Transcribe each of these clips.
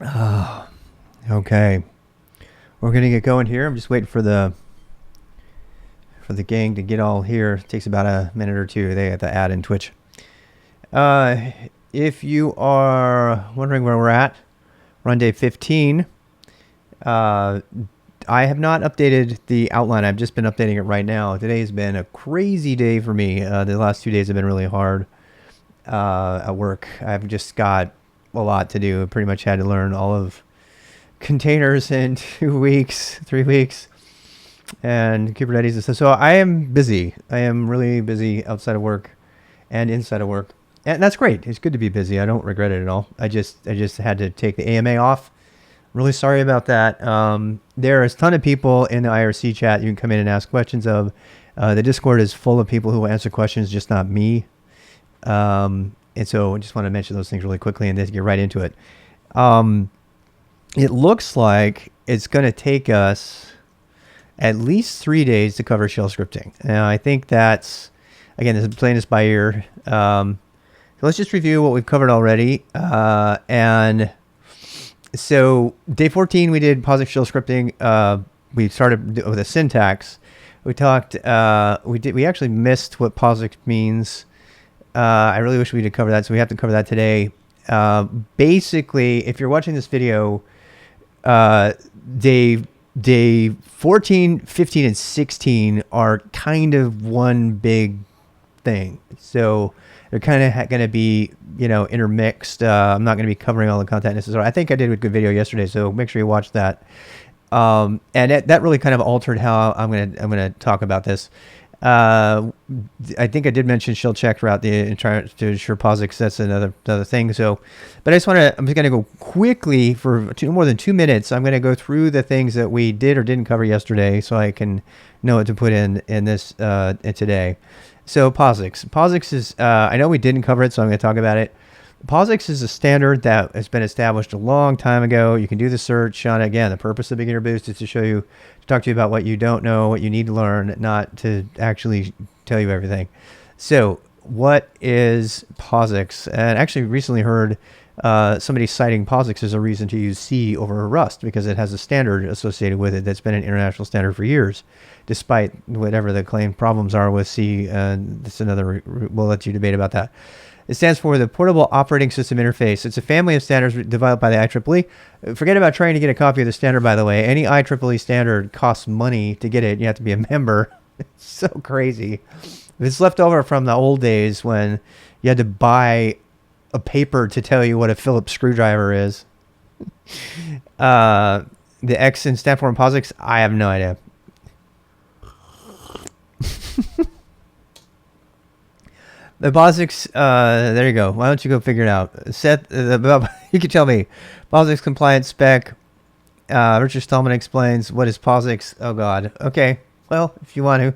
Oh, okay. We're gonna get going here. I'm just waiting for the gang to get all here. It takes about a minute or two. They have to add in Twitch. Uh, if you are wondering where we're at, we're on day 15. Uh, I have not updated the outline. I've just been updating it right now. Today has been a crazy day for me. The last 2 days have been really hard at work. I've just got a lot to do. I pretty much had to learn all of containers in 2 weeks, 3 weeks, and Kubernetes and stuff. So I am busy. I am really busy outside of work and inside of work, and that's great. It's good to be busy. I don't regret it at all. I just had to take the AMA off. Really sorry about that. There is a ton of people in the IRC chat you can come in and ask questions of. The Discord is full of people who will answer questions, just not me. And so I just want to mention those things really quickly and then get right into it. It looks like it's going to take us at least 3 days to cover shell scripting. And I think that's, again, this is playing this by ear. So let's just review what we've covered already. And so day 14, we did POSIX shell scripting. We started with a syntax. We talked, we actually missed what POSIX means. I really wish we could cover that, so we have to cover that today. Basically, if you're watching this video, day 14, 15, and 16 are kind of one big thing. So they're kind of going to be, intermixed. I'm not going to be covering all the content necessarily. I think I did a good video yesterday, so make sure you watch that. And that really kind of altered how I'm gonna talk about this. I think I did mention shell check throughout trying to ensure POSIX. That's another thing. So, but I'm just going to go quickly for more than 2 minutes. I'm going to go through the things that we did or didn't cover yesterday, so I can know what to put in this today. So POSIX. POSIX is I know we didn't cover it, so I'm going to talk about it. POSIX is a standard that has been established a long time ago. You can do the search on it. Again, the purpose of Beginner Boost is to talk to you about what you don't know, what you need to learn, not to actually tell you everything. So what is POSIX? And actually recently heard somebody citing POSIX as a reason to use C over Rust because it has a standard associated with it that's been an international standard for years, despite whatever the claimed problems are with C. That's another, we'll let you debate about that. It stands for the Portable Operating System Interface. It's a family of standards developed by the IEEE. Forget about trying to get a copy of the standard, by the way. Any IEEE standard costs money to get it. You have to be a member. It's so crazy. It's left over from the old days when you had to buy a paper to tell you what a Phillips screwdriver is. The X in stand for POSIX, I have no idea. The POSIX, there you go. Why don't you go figure it out? Seth, you can tell me. POSIX compliance spec. Richard Stallman explains what is POSIX. Oh God. Okay. Well, if you want to,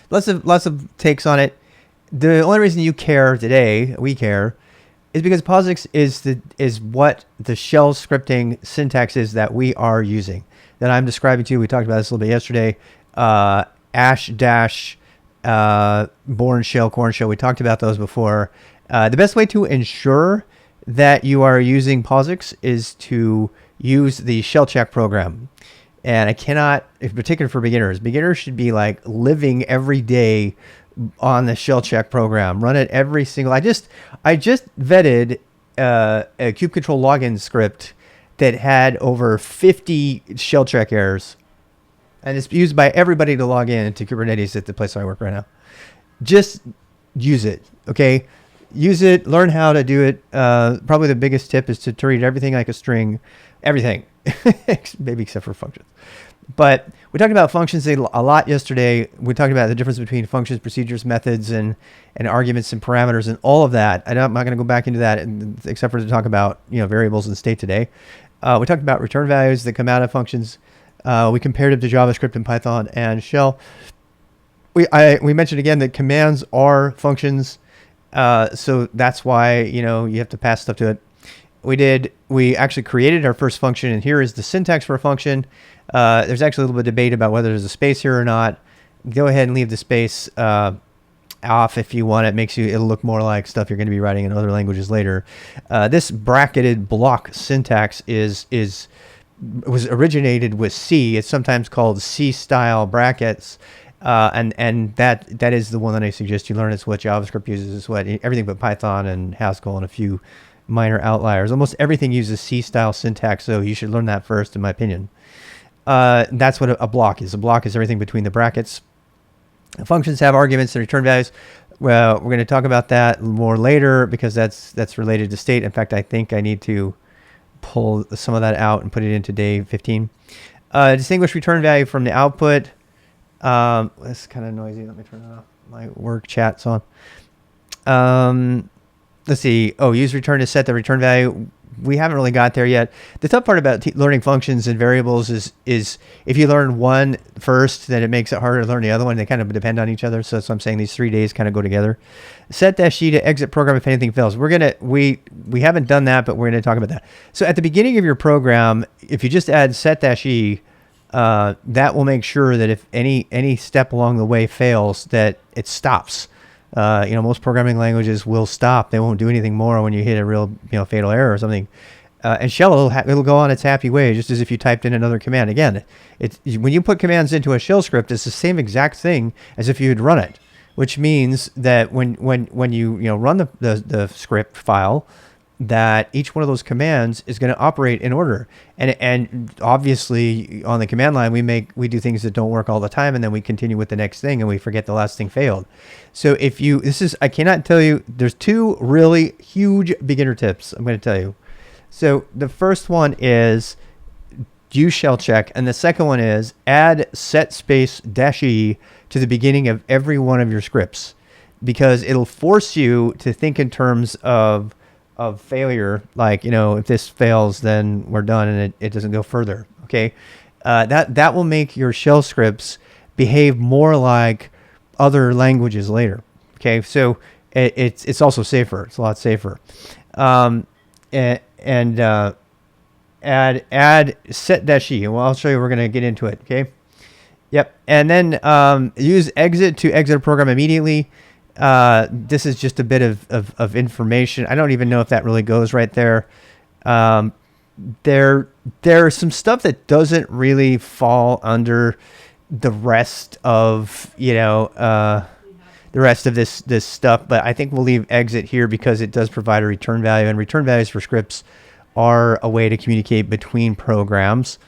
lots of takes on it. The only reason you care today, we care, is because POSIX is what the shell scripting syntax is that we are using, that I'm describing to you. We talked about this a little bit yesterday. Ash dash. Bourne shell, corn shell. We talked about those before. The best way to ensure that you are using POSIX is to use the shell check program. And I cannot, in particular for beginners should be like living every day on the shell check program. Run it every single. I just vetted a kubectl login script that had over 50 shell check errors. And it's used by everybody to log in to Kubernetes at the place I work right now. Just use it, okay? Use it, learn how to do it. Probably the biggest tip is to treat everything like a string. Everything, maybe except for functions. But we talked about functions a lot yesterday. We talked about the difference between functions, procedures, methods, and arguments and parameters and all of that. I'm not going to go back into that except for to talk about variables and state today. We talked about return values that come out of functions. We compared it to JavaScript and Python and Shell. We mentioned again that commands are functions, so that's why you have to pass stuff to it. We actually created our first function, and here is the syntax for a function. There's actually a little bit of debate about whether there's a space here or not. Go ahead and leave the space. off if you want. It makes you, it'll look more like stuff you're going to be writing in other languages later. This bracketed block syntax was originated with C. It's sometimes called C-style brackets. And that is the one that I suggest you learn. It's what JavaScript uses. It's what everything but Python and Haskell and a few minor outliers. Almost everything uses C-style syntax, so you should learn that first, in my opinion. That's what a block is. A block is everything between the brackets. Functions have arguments and return values. Well, we're going to talk about that more later because that's related to state. In fact, I think I need to pull some of that out and put it into day 15. Distinguish return value from the output. That's kind of noisy. Let me turn it off. My work chat's on. Let's see. Oh, use return to set the return value. We haven't really got there yet. The tough part about learning functions and variables is if you learn one first, then it makes it harder to learn the other one. They kind of depend on each other. So that's what I'm saying. These 3 days kind of go together. Set -e to exit program if anything fails. We haven't done that, but we're gonna talk about that. So at the beginning of your program, if you just add set -e, that will make sure that if any step along the way fails, that it stops. Most programming languages will stop. They won't do anything more when you hit a real, fatal error or something. And Shell, it'll go on its happy way, just as if you typed in another command. Again, when you put commands into a shell script, it's the same exact thing as if you had run it, which means that when you run the script file, that each one of those commands is going to operate in order. And obviously on the command line, we do things that don't work all the time, and then we continue with the next thing and we forget the last thing failed. So I cannot tell you, there's 2 really huge beginner tips I'm going to tell you. So the first one is use shell check, and the second one is add set space -e to the beginning of every one of your scripts, because it'll force you to think in terms of failure, like, if this fails, then we're done and it doesn't go further. Okay. That will make your shell scripts behave more like other languages later. Okay. So it's also safer. It's a lot safer. Add set -e. Well, I'll show you, we're going to get into it. Okay. Yep. And then, use exit to exit a program immediately. This is just a bit of information. I don't even know if that really goes right there. There's some stuff that doesn't really fall under the rest of, this stuff, but I think we'll leave exit here because it does provide a return value, and return values for scripts are a way to communicate between programs.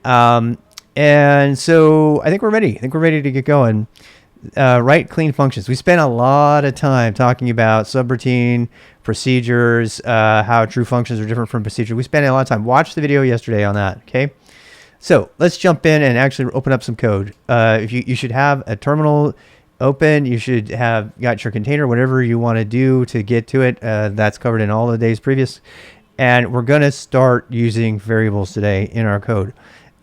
And so I think we're ready. To get going. Write clean functions. We spent a lot of time talking about subroutine, procedures, how true functions are different from procedure. We spent a lot of time. Watch the video yesterday on that. Okay. So let's jump in and actually open up some code. If you should have a terminal open, you should have got your container, whatever you want to do to get to it. That's covered in all the days previous. And we're going to start using variables today in our code.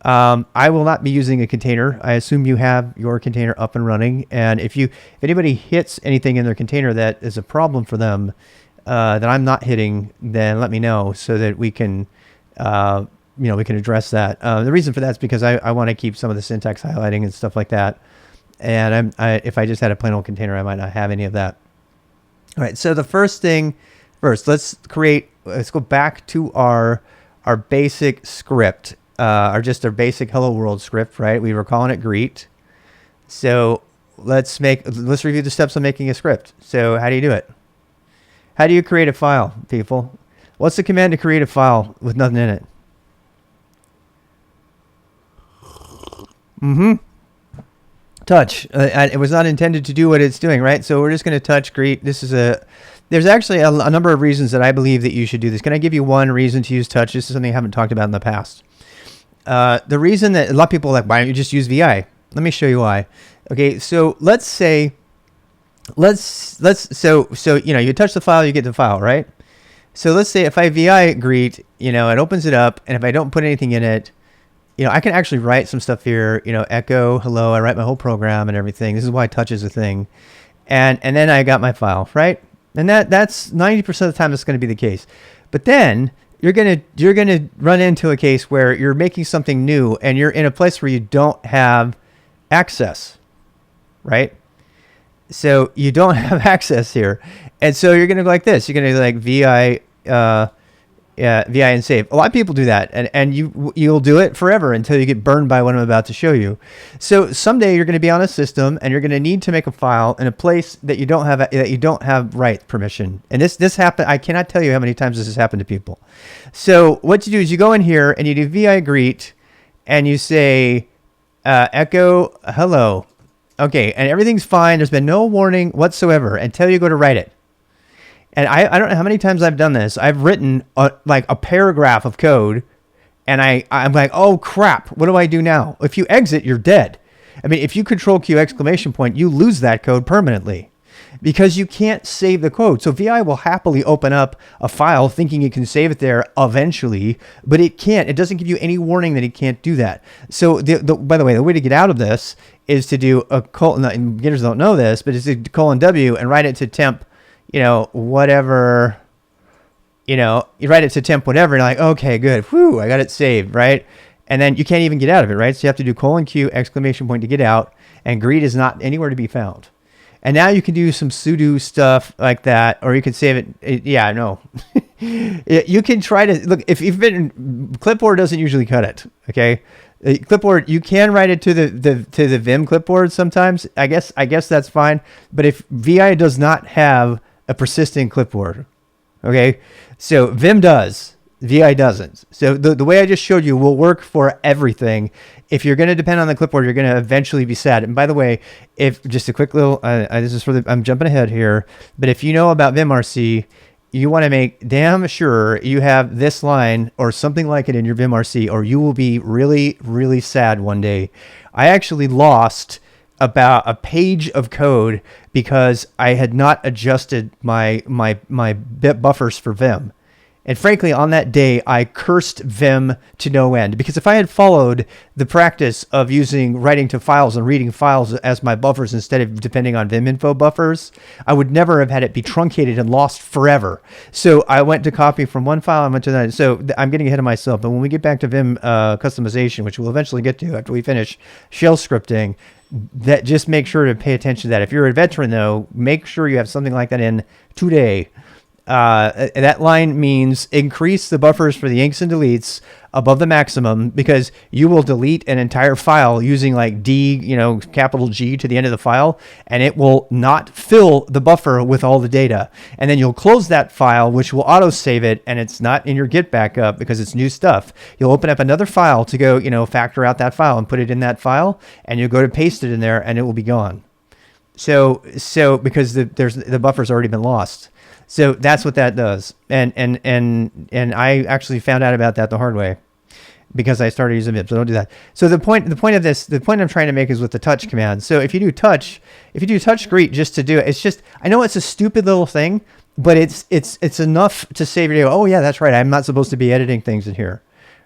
I will not be using a container. I assume you have your container up and running. And if anybody hits anything in their container that is a problem for them, that I'm not hitting, then let me know so that we can, we can address that. The reason for that is because I want to keep some of the syntax highlighting and stuff like that. And if I just had a plain old container, I might not have any of that. All right. So the first, let's go back to our basic script. Our basic hello world script, right? We were calling it greet. So let's review the steps of making a script. So how do you do it? How do you create a file, people? What's the command to create a file with nothing in it? Touch. It was not intended to do what it's doing, right? So we're just going to touch greet. There's actually a number of reasons that I believe that you should do this. Can I give you one reason to use touch? This is something I haven't talked about in the past. The reason that a lot of people are like, why don't you just use VI? Let me show you why. Okay, so let's say, you touch the file, you get the file, right? So let's say if I VI greet, it opens it up, and if I don't put anything in it, I can actually write some stuff here, echo, hello, I write my whole program and everything. This is why touch is a thing. And then I got my file, right? And that's 90% of the time that's going to be the case. But then you're gonna run into a case where you're making something new and you're in a place where you don't have access, right? So you don't have access here. And so you're going to go like this. You're going to like VI, VI and save. A lot of people do that, and you'll do it forever until you get burned by what I'm about to show you. So someday you're going to be on a system, and you're going to need to make a file in a place that you don't have write permission. And this happened. I cannot tell you how many times this has happened to people. So what you do is you go in here and you do VI greet, and you say echo hello. Okay, and everything's fine. There's been no warning whatsoever until you go to write it. And I don't know how many times I've done this. I've written like a paragraph of code, and I'm like, oh crap, what do I do now? If you exit, you're dead. I mean, if you control Q exclamation point, you lose that code permanently because you can't save the code. So VI will happily open up a file thinking it can save it there eventually, but it can't. It doesn't give you any warning that it can't do that. So by the way, the way to get out of this is to do a colon, and beginners don't know this, but it's a colon W and write it to temp, whatever, you write it to temp whatever, and you're like, okay, good. Whew, I got it saved, right? And then you can't even get out of it, right? So you have to do colon Q exclamation point to get out, and greet is not anywhere to be found. And now you can do some sudo stuff like that, or you can save it. Yeah, no. You can try to, look, if you've been, clipboard doesn't usually cut it, okay? Clipboard, you can write it to the Vim clipboard sometimes. I guess that's fine. But if VI does not have a persistent clipboard, okay? So Vim does, VI doesn't. So the way I just showed you will work for everything. If you're going to depend on the clipboard, you're going to eventually be sad. And by the way, if just a quick little, this is I'm jumping ahead here, but if you know about vimrc, you want to make damn sure you have this line or something like it in your vimrc, or you will be really, really sad one day. I actually lost about a page of code because I had not adjusted my bit buffers for Vim. And frankly, on that day, I cursed Vim to no end, because if I had followed the practice of writing to files and reading files as my buffers instead of depending on Vim info buffers, I would never have had it be truncated and lost forever. So I went to copy from one file and went to that. So I'm getting ahead of myself. But when we get back to Vim customization, which we'll eventually get to after we finish shell scripting, that just make sure to pay attention to that. If you're a veteran, though, make sure you have something like that in today. That line means increase the buffers for the inks and deletes above the maximum, because you will delete an entire file using like D, capital G to the end of the file, and it will not fill the buffer with all the data. And then you'll close that file, which will auto save it, and it's not in your Git backup because it's new stuff. You'll open up another file to go, factor out that file and put it in that file, and you'll go to paste it in there, and it will be gone. So because the buffer's already been lost. So that's what that does. And I actually found out about that the hard way because I started using Vim. So don't do that. So the point I'm trying to make is with the touch command. So if you do touch greet just to do it, it's just, I know it's a stupid little thing, but it's enough to save your day. Oh yeah, that's right. I'm not supposed to be editing things in here.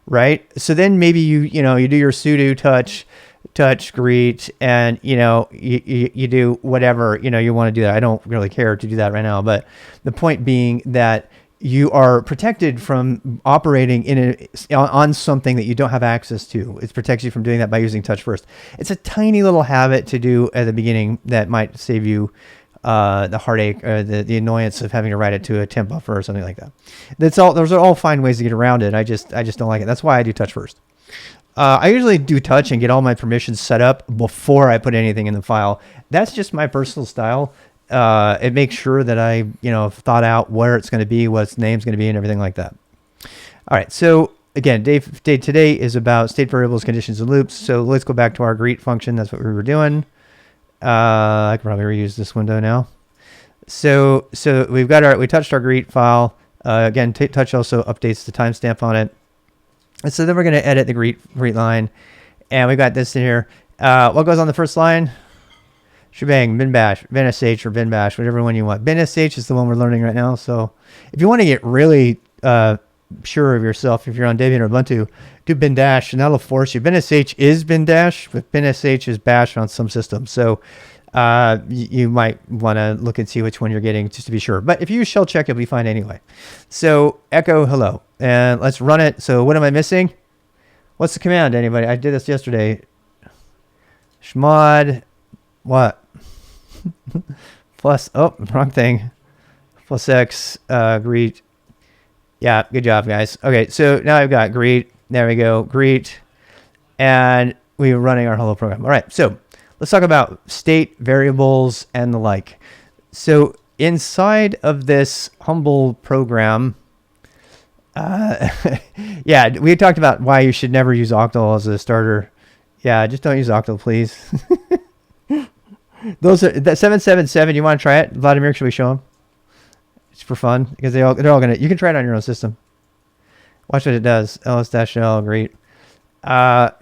Right. So then maybe you do your sudo touch greet, and you do whatever you want to do that. I don't really care to do that right now, but the point being that you are protected from operating on something that you don't have access to. It protects you from doing that by using touch first. It's a tiny little habit to do at the beginning that might save you the heartache or the annoyance of having to write it to a temp buffer or something like that. Those are all fine ways to get around it. I just don't like it. That's why I do touch first. I usually do touch and get all my permissions set up before I put anything in the file. That's just my personal style. It makes sure that I, thought out where it's going to be, what its name's going to be, and everything like that. All right. So again, day today is about state variables, conditions, and loops. So let's go back to our greet function. That's what we were doing. I can probably reuse this window now. So we touched our greet file. Again, touch also updates the timestamp on it. And so then we're going to edit the greet line, and we got this in here. What goes on the first line? Shebang, bin bash, bin sh, or bin bash, whatever one you want. Bin sh is the one we're learning right now. So if you want to get really sure of yourself, if you're on Debian or Ubuntu, do bin dash, and that'll force you. Bin sh is bin dash, but bin sh is bash on some systems. So you might want to look and see which one you're getting just to be sure. But if you use shell check, you'll be fine anyway. So echo hello, and let's run it. So what am I missing? What's the command, anybody? I did this yesterday. Chmod, what? plus, oh, wrong thing. Plus X, greet. Yeah, good job, guys. Okay, so now I've got greet. There we go, greet. And we're running our hello program. All right, so let's talk about state variables and the like. So inside of this humble program, yeah, we talked about why you should never use Octal as a starter. Yeah, just don't use Octal, please. Those are that 777. You want to try it, Vladimir? Should we show them? It's for fun because they're all gonna. You can try it on your own system. Watch what it does. ls-l, great.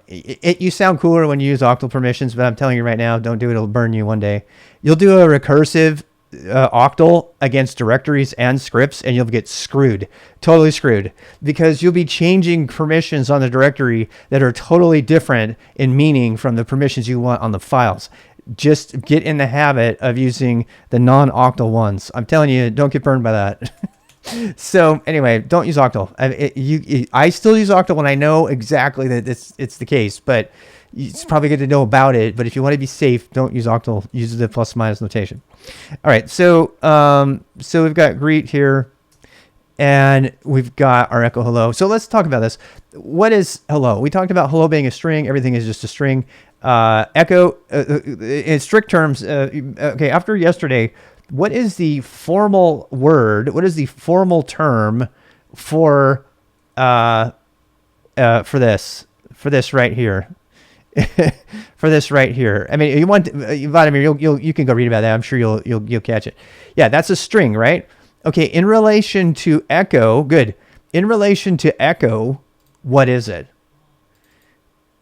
You sound cooler when you use octal permissions, but I'm telling you right now, don't do it. It'll burn you one day. You'll do a recursive octal against directories and scripts, and you'll get screwed, totally screwed, because you'll be changing permissions on the directory that are totally different in meaning from the permissions you want on the files. Just get in the habit of using the non-octal ones. I'm telling you, don't get burned by that. So anyway, don't use octal. I still use octal when I know exactly that it's the case, but it's probably good to know about it. But if you want to be safe, don't use octal. Use the plus minus notation. All right, so so we've got greet here, and we've got our echo hello. So let's talk about this. What is hello? We talked about hello being a string. Everything is just a string. Echo, in strict terms, okay, after yesterday, what is the formal word? What is the formal term for this right here? For this right here. I mean, you want Vladimir, you can go read about that. I'm sure you'll catch it. Yeah, that's a string, right? Okay, in relation to echo, good. In relation to echo, what is it?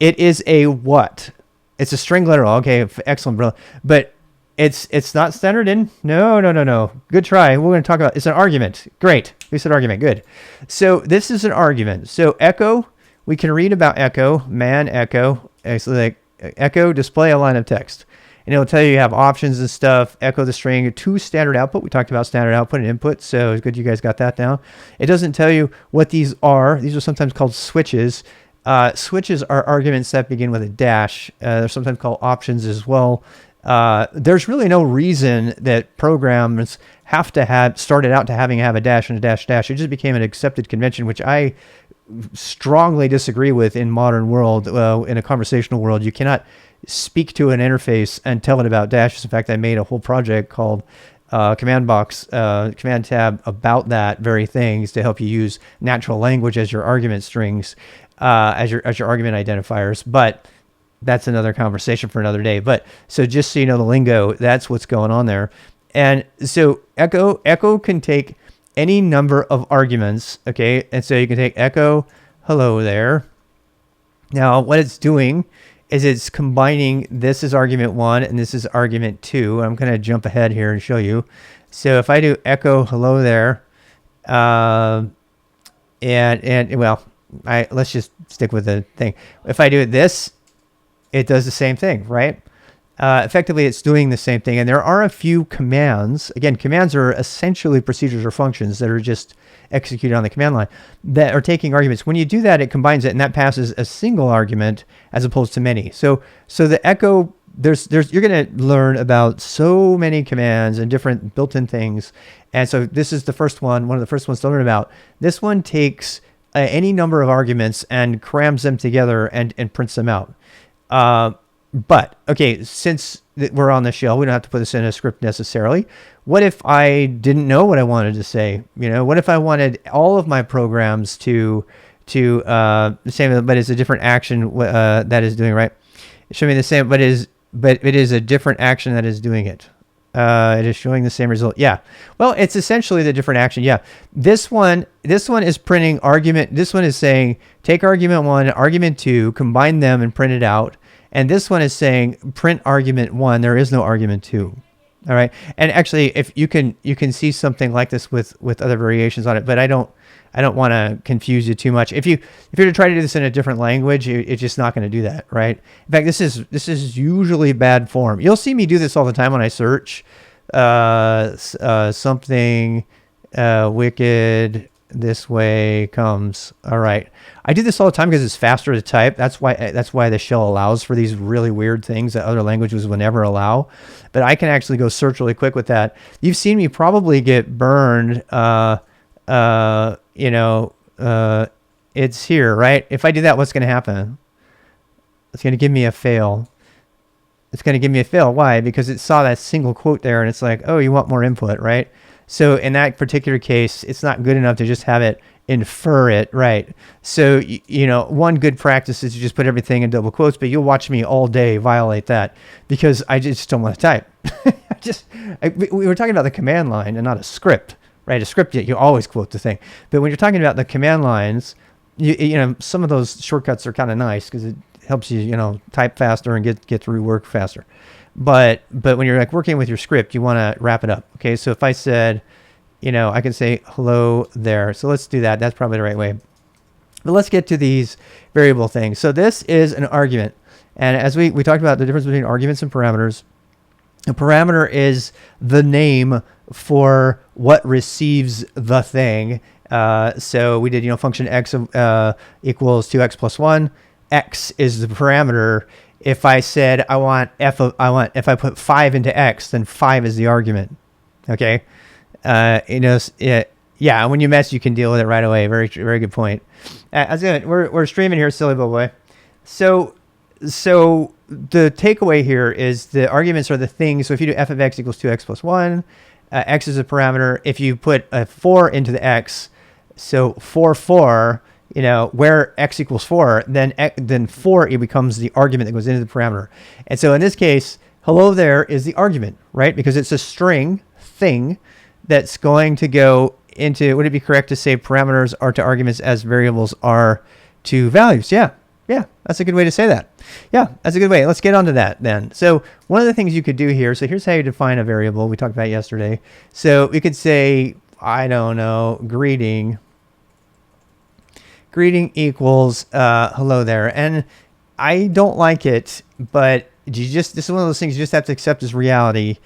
It is a what? It's a string literal. Okay, excellent, but it's not standard in. No. Good try. We're going to talk about. It's an argument. Great. We said argument. Good. So this is an argument. So echo. We can read about echo. Man echo. Actually, like echo display a line of text, and it'll tell you have options and stuff. Echo the string to standard output. We talked about standard output and input. So it's good you guys got that down. It doesn't tell you what these are. These are sometimes called switches. Switches are arguments that begin with a dash. They're sometimes called options as well. There's really no reason that programs have to started out to have a dash and a dash dash. It just became an accepted convention, which I strongly disagree with in modern world. In a conversational world, you cannot speak to an interface and tell it about dashes. In fact, I made a whole project called command tab about that very things to help you use natural language as your argument strings, as your argument identifiers. But that's another conversation for another day. But so just so you know the lingo, that's what's going on there. And so echo can take any number of arguments. Okay. And so you can take echo hello there. Now what it's doing is it's combining, this is argument 1 and this is argument 2. I'm going to jump ahead here and show you. So if I do echo hello there, and well, let's just stick with the thing. If I do this, it does the same thing, right? Effectively, it's doing the same thing. And there are a few commands. Again, commands are essentially procedures or functions that are just executed on the command line that are taking arguments. When you do that, it combines it, and that passes a single argument as opposed to many. So the echo, you're going to learn about so many commands and different built-in things. And so this is the first one of the first ones to learn about. This one takes any number of arguments and crams them together and prints them out. But okay, since we're on the shell, we don't have to put this in a script necessarily. What if I didn't know what I wanted to say? What if I wanted all of my programs to the same, but it's a different action that is doing, right? Show me the same, but it is a different action that is doing it. It is showing the same result. Yeah. Well, it's essentially the different action. Yeah. This one is printing argument. This one is saying take argument 1, argument 2, combine them and print it out. And this one is saying print argument 1. There is no argument 2. All right. And actually, if you can see something like this with other variations on it, but I don't want to confuse you too much. If you're to try to do this in a different language, it's just not going to do that, right? In fact, this is usually bad form. You'll see me do this all the time when I search something wicked this way comes. All right. I do this all the time because it's faster to type. That's why the shell allows for these really weird things that other languages would never allow. But I can actually go search really quick with that. You've seen me probably get burned. It's here, right? If I do that, what's going to happen? It's going to give me a fail. It's going to give me a fail. Why? Because it saw that single quote there and it's like, oh, you want more input, right? So in that particular case, it's not good enough to just have it infer it, right? So, one good practice is to just put everything in double quotes, but you'll watch me all day violate that because I just don't want to type. We were talking about the command line and not a script, right? A script, you always quote the thing. But when you're talking about the command lines, some of those shortcuts are kind of nice because it helps you, type faster and get through work faster. But when you're like working with your script, you want to wrap it up. Okay, so if I said, I can say hello there. So let's do that. That's probably the right way. But let's get to these variable things. So this is an argument. And as we talked about the difference between arguments and parameters, a parameter is the name for what receives the thing. So we did, function x equals 2x plus 1. X is the parameter. If I said if I put 5 into x, then 5 is the argument. Okay, yeah. When you mess, you can deal with it right away. Very, very good point. We're streaming here, silly little boy. So the takeaway here is the arguments are the things. So if you do f of x equals 2x plus 1, x is a parameter. If you put a 4 into the x, so 4, where x equals 4, then 4, it becomes the argument that goes into the parameter. And so in this case, hello there is the argument, right? Because it's a string thing that's going to go into, would it be correct to say parameters are to arguments as variables are to values? Yeah, that's a good way to say that. Yeah, that's a good way. Let's get onto that then. So one of the things you could do here, so here's how you define a variable we talked about yesterday. So we could say, I don't know, greeting equals hello there. And I don't like it, but this is one of those things you just have to accept as reality.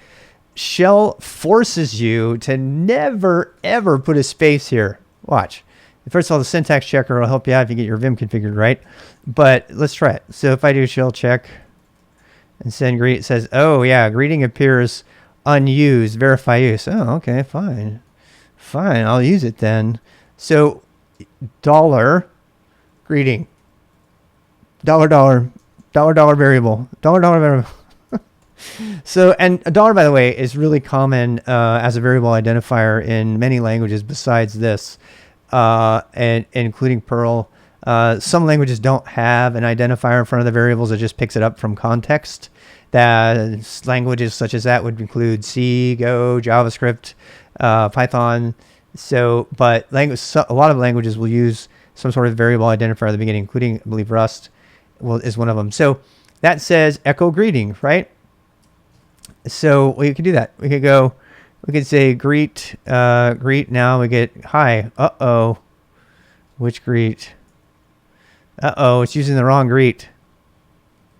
Shell forces you to never, ever put a space here. Watch. First of all, the syntax checker will help you out if you get your Vim configured right. But let's try it. So if I do shell check and send greet, it says, oh yeah, greeting appears unused, verify use. Oh, okay, fine, I'll use it then. So dollar greeting, dollar variable, dollar variable. So, and a dollar, by the way, is really common as a variable identifier in many languages besides this, and including Perl. Some languages don't have an identifier in front of the variables. It just picks it up from context. That languages such as that would include C, Go, JavaScript, Python. So, but a lot of languages will use some sort of variable identifier at the beginning, including, I believe, Rust is one of them. So that says echo greeting, right? So we could do that. We could say greet now. We get hi. Uh-oh. Which greet? Uh-oh, it's using the wrong greet.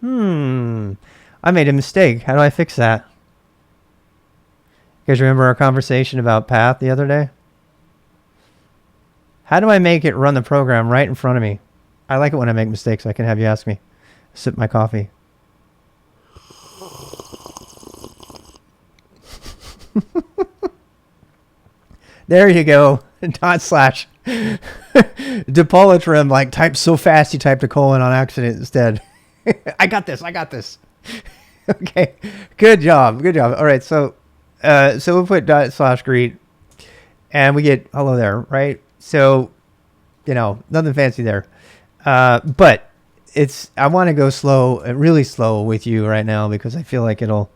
I made a mistake. How do I fix that? You guys remember our conversation about path the other day? How do I make it run the program right in front of me? I like it when I make mistakes. I can have you ask me. Sip my coffee. There you go. /. Depolitrim, like typed so fast he typed a colon on accident instead. I got this. Okay. Good job. All right. So we'll put /greet and we get hello there, right? So, nothing fancy there. But I want to go slow, really slow with you right now because I feel like it'll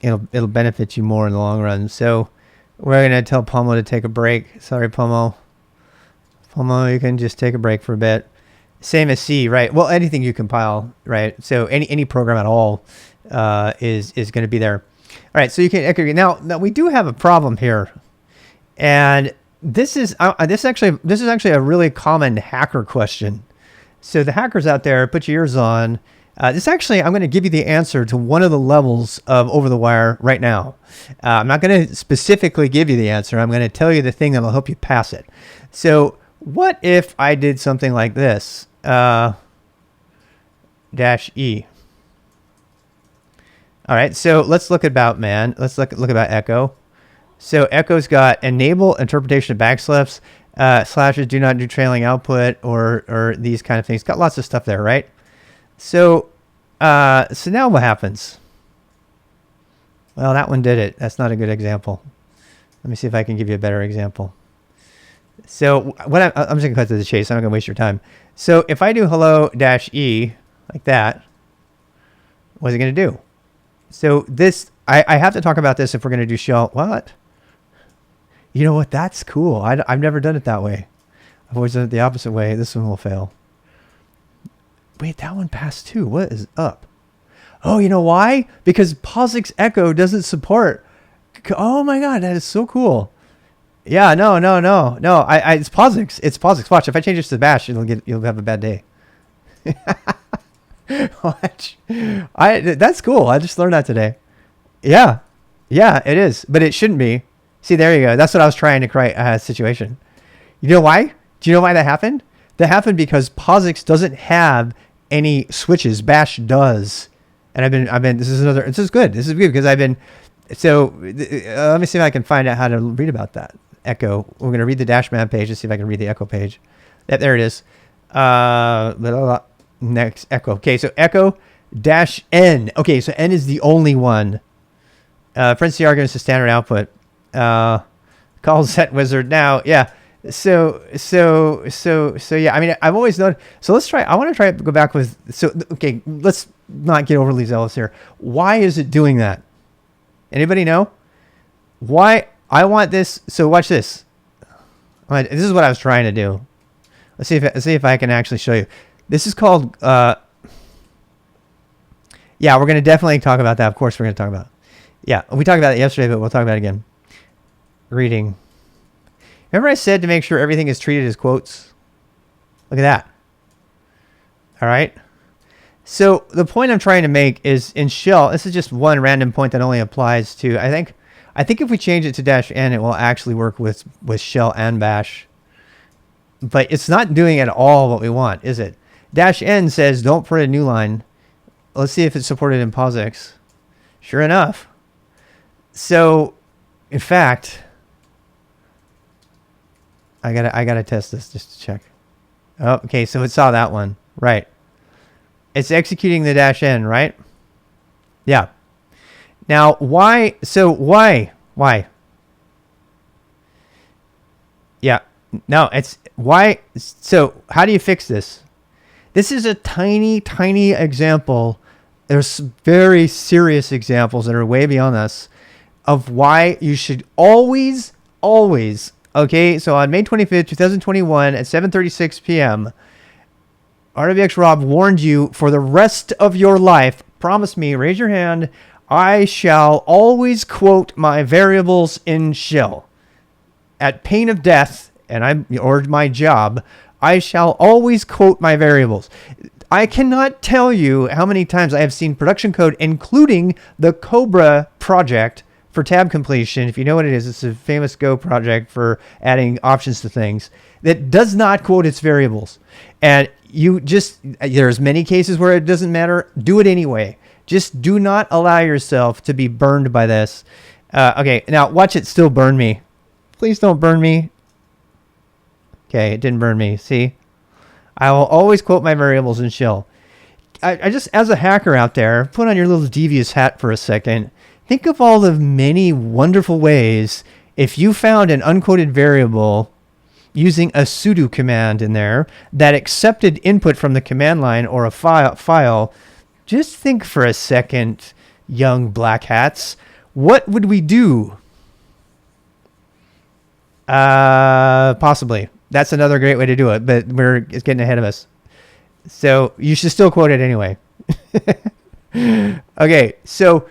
benefit you more in the long run. So we're going to tell Pomo to take a break. Sorry, Pomo. Pomo, you can just take a break for a bit. Same as C, right? Well, anything you compile, right? So any program at all is going to be there. All right, so you can now we do have a problem here. And this is actually a really common hacker question. So the hackers out there, put your ears on. This actually, I'm going to give you the answer to one of the levels of over the wire right now. I'm not going to specifically give you the answer. I'm going to tell you the thing that will help you pass it. So what if I did something like this? Dash E. All right, so let's look at about man. Let's look about echo. So echo's got enable interpretation of backslips, slashes do not do trailing output, or these kind of things. Got lots of stuff there, right? So now what happens? Well, that one did it. That's not a good example. Let me see if I can give you a better example. So what I'm just gonna cut to the chase. I'm not gonna waste your time. So if I do hello dash E like that, what's it gonna do? So this, I have to talk about this if we're gonna do shell. What? You know what? That's cool. I've never done it that way. I've always done it the opposite way. This one will fail. Wait, that one passed too. What is up? Oh, you know why? Because POSIX Echo doesn't support. Oh my God, that is so cool. Yeah, no. It's POSIX. It's POSIX. Watch, if I change this to Bash, you'll have a bad day. Watch. That's cool. I just learned that today. Yeah, it is, but it shouldn't be. See, there you go. That's what I was trying to create a situation. You know why? Do you know why that happened? That happened because POSIX doesn't have any switches. Bash does. And I've been, this is good. This is good because I've been, so let me see if I can find out how to read about that. Echo. We're going to read the Dashman page. Let's see if I can read the Echo page. There it is. Next Echo. Okay, so Echo dash N. Okay, so N is the only one. Parentheses arguments to standard output. Call set wizard now. Yeah. So yeah, I mean, I've always known. So let's try. I want to try to go back with. So okay, let's not get overly zealous here. Why is it doing that? Anybody know? Why I want this? So watch this. This is what I was trying to do. Let's see if I can actually show you. This is called. Yeah, we're gonna definitely talk about that. Of course, we're gonna talk about it. Yeah, we talked about it yesterday, but we'll talk about it again. Reading. Remember I said to make sure everything is treated as quotes? Look at that. All right. So the point I'm trying to make is in shell, this is just one random point that only applies to, I think if we change it to dash N, it will actually work with shell and bash. But it's not doing at all what we want, is it? Dash N says don't print a new line. Let's see if it's supported in POSIX. Sure enough. So, in fact, I gotta test this just to check. Oh, okay, so it saw that one. Right. It's executing the dash N, right? Yeah. Now, why? So, why? Yeah. No, it's why. So, how do you fix this? This is a tiny, tiny example. There's very serious examples that are way beyond this of why you should always, okay, so on May 25th, 2021 at 7:36 p.m., RWX Rob warned you for the rest of your life, promise me, raise your hand, I shall always quote my variables in shell. At pain of death, or my job, I shall always quote my variables. I cannot tell you how many times I have seen production code, including the Cobra project for tab completion. If you know what it is, it's a famous Go project for adding options to things that does not quote its variables. And there's many cases where it doesn't matter. Do it anyway. Just do not allow yourself to be burned by this. Okay, now watch it still burn me. Please don't burn me. Okay, it didn't burn me. See? I will always quote my variables in shell. I just, as a hacker out there, put on your little devious hat for a second. Think of all the many wonderful ways if you found an unquoted variable using a sudo command in there that accepted input from the command line or a file. Just think for a second, young black hats. What would we do? Possibly. That's another great way to do it, but it's getting ahead of us. So you should still quote it anyway. Okay, so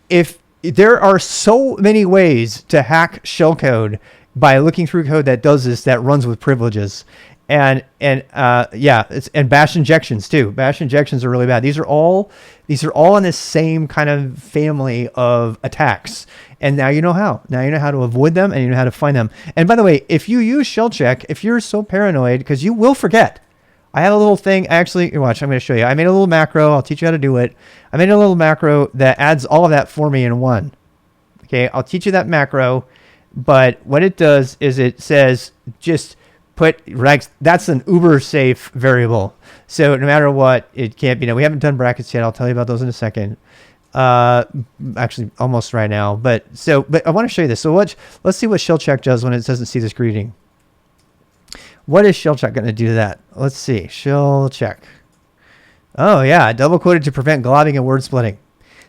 if there are so many ways to hack shellcode, by looking through code that does this, that runs with privileges. And yeah, and bash injections too. Bash injections are really bad. These are all in the same kind of family of attacks. And now you know how. Now you know how to avoid them, and you know how to find them. And by the way, if you use shell check, if you're so paranoid, because you will forget. I have a little thing. Actually, watch. I'm going to show you. I made a little macro. I'll teach you how to do it. I made a little macro that adds all of that for me in one. Okay, I'll teach you that macro. But what it does is it says just put regs. That's an uber safe variable. So no matter what, it can't be. Now we haven't done brackets yet. I'll tell you about those in a second. Actually, almost right now. But I want to show you this. So let's see what shell check does when it doesn't see this greeting. What is shell check going to do to that? Let's see. Shell check. Oh yeah, double quoted to prevent globbing and word splitting.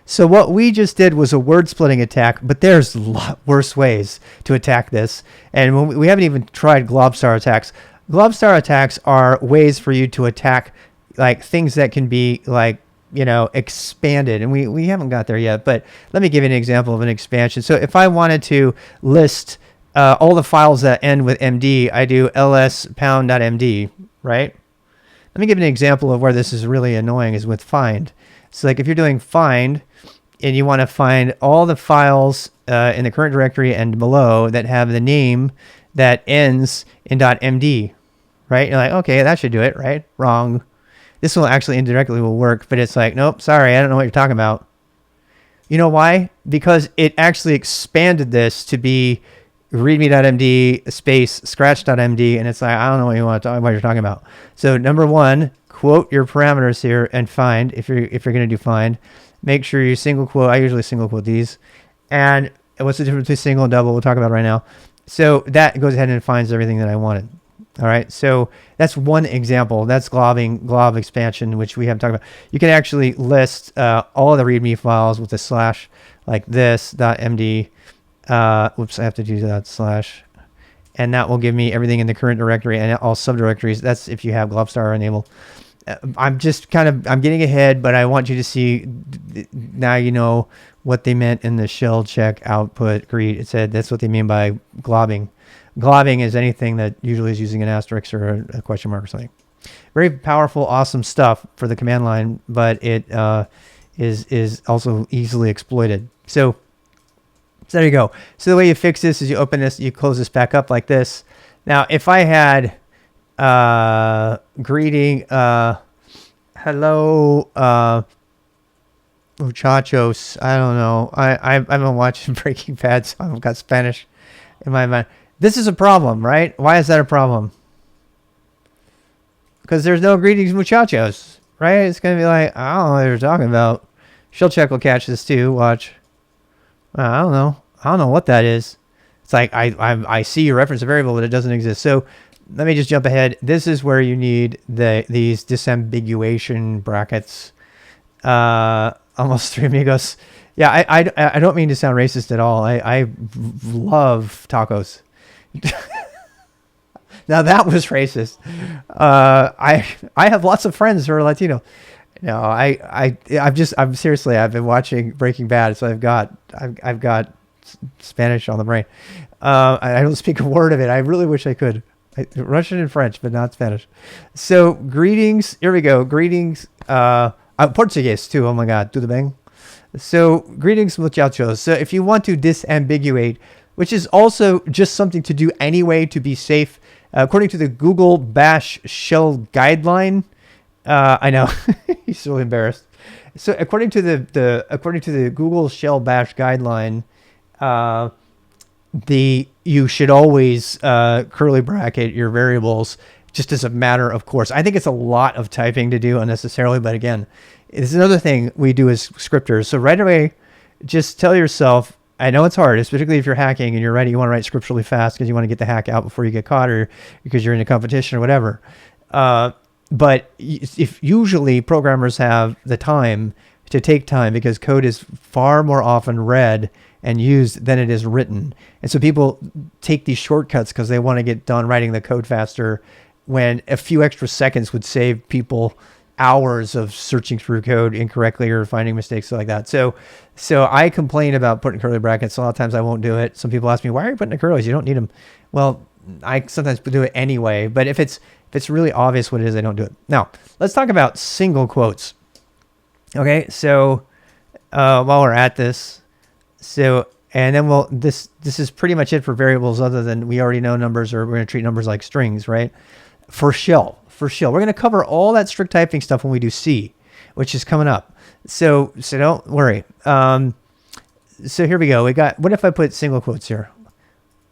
So what we just did was a word splitting attack, but there's a lot worse ways to attack this. And we haven't even tried globstar attacks. Globstar attacks are ways for you to attack like things that can be like, expanded. And we haven't got there yet, but let me give you an example of an expansion. So if I wanted to list all the files that end with MD, I do ls_pound.md, right? Let me give you an example of where this is really annoying is with find. So like if you're doing find and you want to find all the files in the current directory and below that have the name that ends in .md, right? You're like, okay, that should do it, right? Wrong. This will actually indirectly will work, but it's like, nope, sorry, I don't know what you're talking about. You know why? Because it actually expanded this to be readme.md space scratch.md, and it's like, I don't know what you're talking about. So number one, quote your parameters here and find if you're going to do find. Make sure you single quote. I usually single quote these. And what's the difference between single and double? We'll talk about it right now. So that goes ahead and finds everything that I wanted. All right. So that's one example. That's glob expansion, which we haven't talked about. You can actually list all of the README files with a slash like this .md. Whoops, I have to do that slash. And that will give me everything in the current directory and all subdirectories. That's if you have globstar enabled. I'm getting ahead, but I want you to see now you know what they meant in the shell check output greet. It said that's what they mean by globbing. Globbing is anything that usually is using an asterisk or a question mark or something. Very powerful, awesome stuff for the command line, but it is also easily exploited. So there you go. So the way you fix this is you open this, you close this back up like this. Now, if I had greeting, hello, muchachos. I don't know. I've been watching Breaking Bad, so I've got Spanish in my mind. This is a problem, right? Why is that a problem? Because there's no greetings, muchachos, right? It's going to be like, I don't know what you're talking about. Shell check will catch this too. Watch. I don't know. I don't know what that is. It's like I see you reference a variable, but it doesn't exist. So let me just jump ahead. This is where you need these disambiguation brackets. Almost 3 amigos. Yeah, I don't mean to sound racist at all. I love tacos. Now that was racist. I have lots of friends who are Latino. No, I'm seriously, I've been watching Breaking Bad, so I've got Spanish on the brain. I don't speak a word of it. I really wish I could. Russian and French, but not Spanish. So greetings. Here we go. Greetings. Portuguese too. Oh my God. Do the bang. So greetings, muchachos. So if you want to disambiguate, which is also just something to do anyway to be safe, according to the Google Bash Shell guideline. I know he's so embarrassed. So according to the Google Shell Bash guideline, you should always curly bracket your variables just as a matter of course. I think it's a lot of typing to do unnecessarily, but again, it's another thing we do as scripters. So right away, just tell yourself, I know it's hard, particularly if you're hacking and you're ready, you want to write scripts really fast because you want to get the hack out before you get caught or because you're in a competition or whatever. But if usually programmers have the time to take time because code is far more often read and used than it is written. And so people take these shortcuts because they want to get done writing the code faster when a few extra seconds would save people hours of searching through code incorrectly or finding mistakes like that. So I complain about putting curly brackets. A lot of times I won't do it. Some people ask me, why are you putting the curlies? You don't need them. Well, I sometimes do it anyway, but if it's really obvious what it is, I don't do it. Now, let's talk about single quotes. Okay, so while we're at this, and then this is pretty much it for variables, other than we already know numbers, or we're going to treat numbers like strings, right? For shell, we're going to cover all that strict typing stuff when we do C, which is coming up. So don't worry. So here we go. What if I put single quotes here?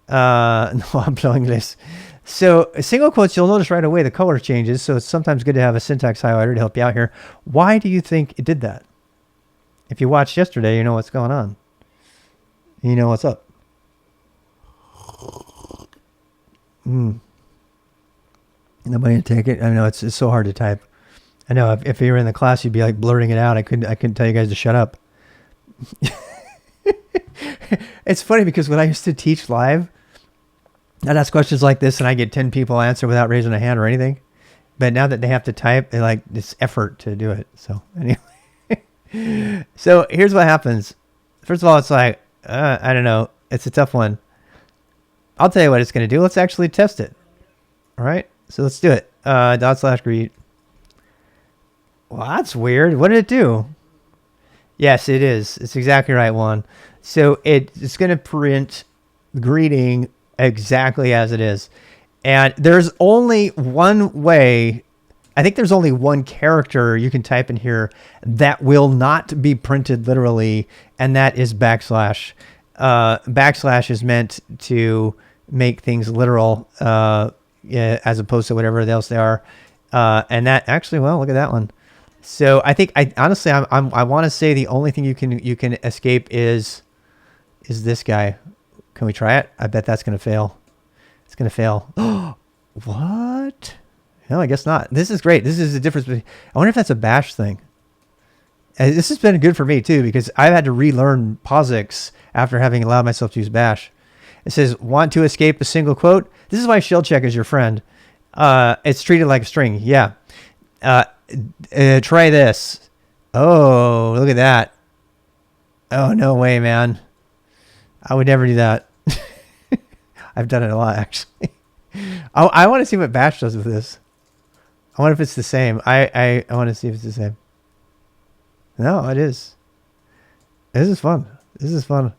No, I'm blowing this. So single quotes, you'll notice right away the color changes. So it's sometimes good to have a syntax highlighter to help you out here. Why do you think it did that? If you watched yesterday, you know what's going on. You know what's up. Nobody can take it. I know it's so hard to type. I know if you were in the class, you'd be like blurting it out. I couldn't tell you guys to shut up. It's funny because when I used to teach live, I'd ask questions like this and I get 10 people answer without raising a hand or anything. But now that they have to type, they like this effort to do it. So anyway, so here's what happens. First of all, it's like, I don't know. It's a tough one. I'll tell you what it's going to do. Let's actually test it. All right. So let's do it. /greet. Well, that's weird. What did it do? Yes, it is. It's exactly right, Juan. So it's going to print greeting exactly as it is. And there's only one way. I think there's only one character you can type in here that will not be printed literally, and that is backslash. Backslash is meant to make things literal, as opposed to whatever else they are. And that actually, well, look at that one. So I think honestly, I want to say the only thing you can escape is this guy. Can we try it? I bet that's going to fail. It's going to fail. What? No, I guess not. This is great. This is the difference between, I wonder if that's a bash thing. And this has been good for me too, because I've had to relearn POSIX after having allowed myself to use bash. It says, want to escape a single quote? This is why shell check is your friend. It's treated like a string. Yeah. Try this. Oh, look at that. Oh, no way, man. I would never do that. I've done it a lot, actually. I want to see what bash does with this. I wonder if it's the same. I want to see if it's the same. No, it is. This is fun. This is fun.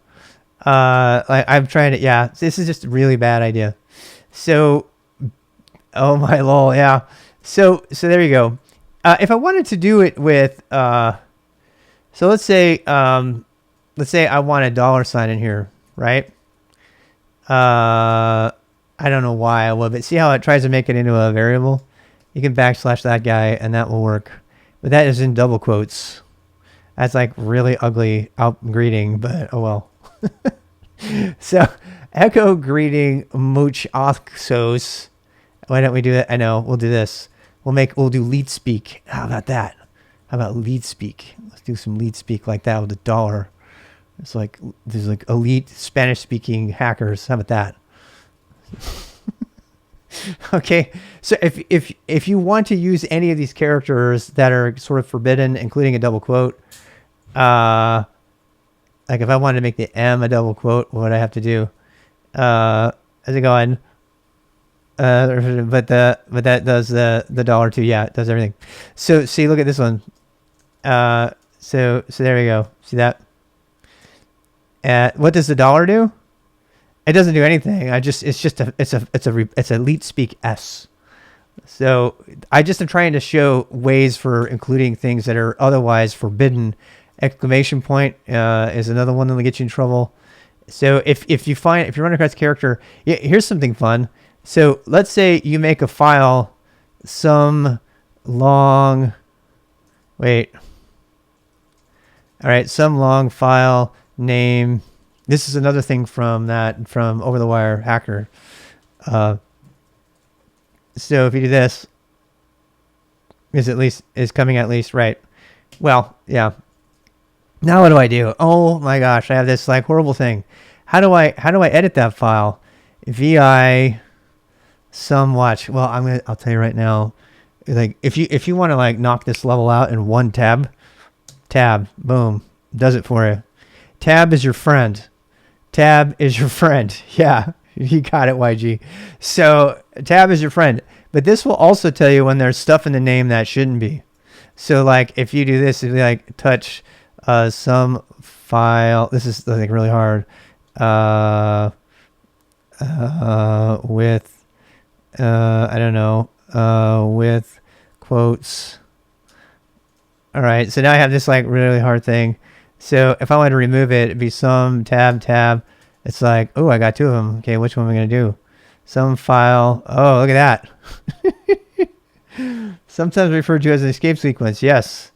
Like I'm trying to, yeah, this is just a really bad idea. So, oh my lol, yeah. So there you go. If I wanted to do it with, so let's say I want a $sign in here, right? I don't know why I would, but see how it tries to make it into a variable? You can backslash that guy and that will work. But that is in double quotes. That's like really ugly out greeting, but oh well. So echo greeting much oxos. Why don't we do that? I know, we'll do this. We'll do lead speak. How about that? How about lead speak? Let's do some lead speak like that with $1. It's like, there's like elite Spanish speaking hackers. How about that? Okay. So if you want to use any of these characters that are sort of forbidden, including a double quote, like if I wanted to make the M a double quote, what would I have to do? How's it going? But that does the $2. Yeah, it does everything. So see, look at this one. So there we go. See that? What does the $1 do? It doesn't do anything. It's a leet speak S. So I just am trying to show ways for including things that are otherwise forbidden. Exclamation point is another one that'll get you in trouble. So if you run across a character, here's something fun. So let's say you make a file, some long file name. This is another thing from Over the Wire Hacker. So if you do this, is coming at least right. Well, yeah. Now what do I do? Oh my gosh, I have this like horrible thing. How do I edit that file? Vi some watch. Well, I'll tell you right now. Like if you want to like knock this level out in one tab, boom, does it for you. Tab is your friend. Yeah. You got it, YG. So tab is your friend, but this will also tell you when there's stuff in the name that shouldn't be. So like if you do this, it'd be like touch some file. This is like really hard. With I don't know, with quotes. All right, so now I have this like really hard thing. So if I want to remove it, it'd be some tab. It's like, oh, I got two of them. Okay, which one am I going to do? Some file. Oh, look at that. Sometimes referred to as an escape sequence. Yes.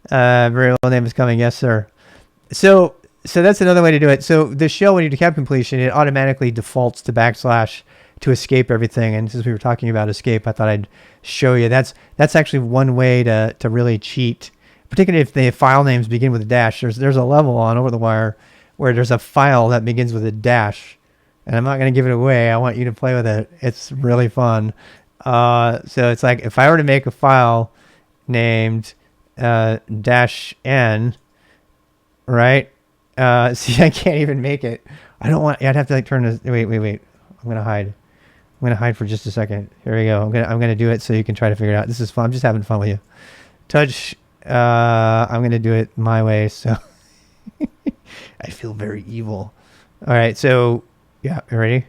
Variable name is coming. Yes, sir. So that's another way to do it. So the shell, when you do tab completion, it automatically defaults to / to escape everything. And since we were talking about escape, I thought I'd show you. That's actually one way to really cheat, particularly if the file names begin with a dash. There's a level on Over the Wire where there's a file that begins with a dash, and I'm not going to give it away. I want you to play with it. It's really fun. So it's like if I were to make a file named -n, right? See, I can't even make it. I don't want. I'd have to like turn this. Wait. I'm gonna hide. I'm gonna hide for just a second. Here we go. I'm gonna do it so you can try to figure it out. This is fun. I'm just having fun with you. Touch. I'm gonna do it my way. So I feel very evil. All right. So yeah, you ready?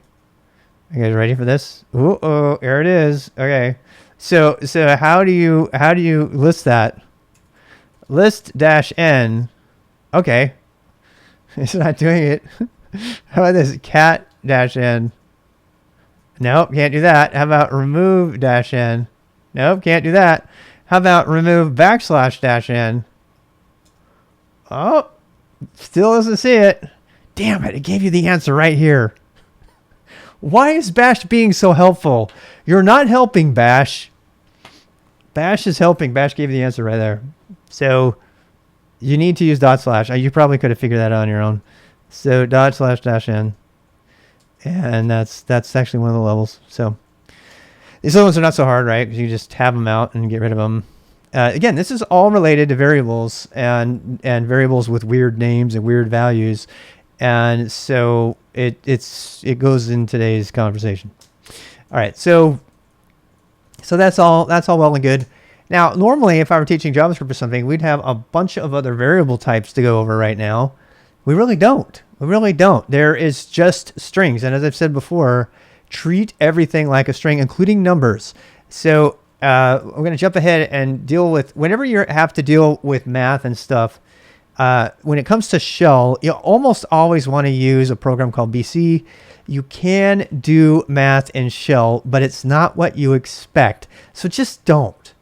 You guys ready for this? Oh, here it is. Okay. So how do you list that? List -n. Okay. It's not doing it. How about this? Cat -n. Nope, can't do that. How about remove -n? Nope, can't do that. How about remove \n? Oh, still doesn't see it. Damn it, it gave you the answer right here. Why is Bash being so helpful? You're not helping, Bash. Bash is helping. Bash gave you the answer right there. So you need to use /. You probably could have figured that out on your own. So /-n. And that's actually one of the levels. So these other ones are not so hard, right? Because you just tab them out and get rid of them. Again, this is all related to variables and variables with weird names and weird values. And so it goes in today's conversation. All right, so that's all well and good. Now, normally, if I were teaching JavaScript or something, we'd have a bunch of other variable types to go over right now. We really don't. There is just strings. And as I've said before, treat everything like a string, including numbers. So I'm going to jump ahead and deal with, whenever you have to deal with math and stuff, when it comes to shell, you almost always want to use a program called BC. You can do math in shell, but it's not what you expect. So just don't,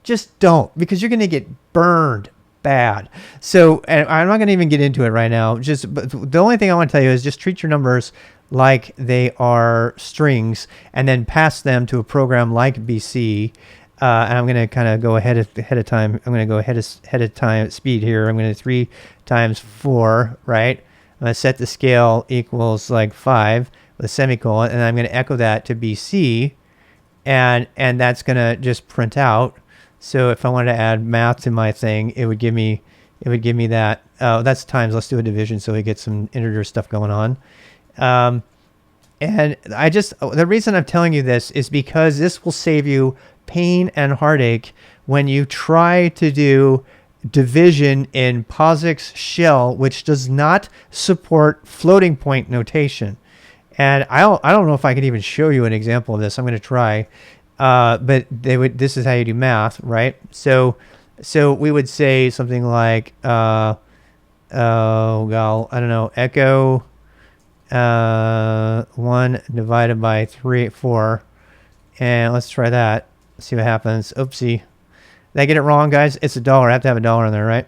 because you're going to get burned bad. So, and I'm not going to even get into it right now. But the only thing I want to tell you is just treat your numbers like they are strings, and then pass them to a program like BC. And I'm going to kind of go ahead of time. I'm going to go ahead of time speed here. I'm going to 3 times 4, right? I'm going to set the scale equals like 5 with a semicolon, and I'm going to echo that to BC, and that's going to just print out. So if I wanted to add math to my thing, it would give me that. Oh, that's times. Let's do a division so we get some integer stuff going on. And the reason I'm telling you this is because this will save you pain and heartache when you try to do division in POSIX shell, which does not support floating point notation. And I don't know if I can even show you an example of this. I'm going to try. But this is how you do math, right? So we would say something like, I don't know, echo 1 divided by 4. And let's try that. See what happens. Oopsie. Did I get it wrong, guys? It's $1. I have to have $1 in there, right?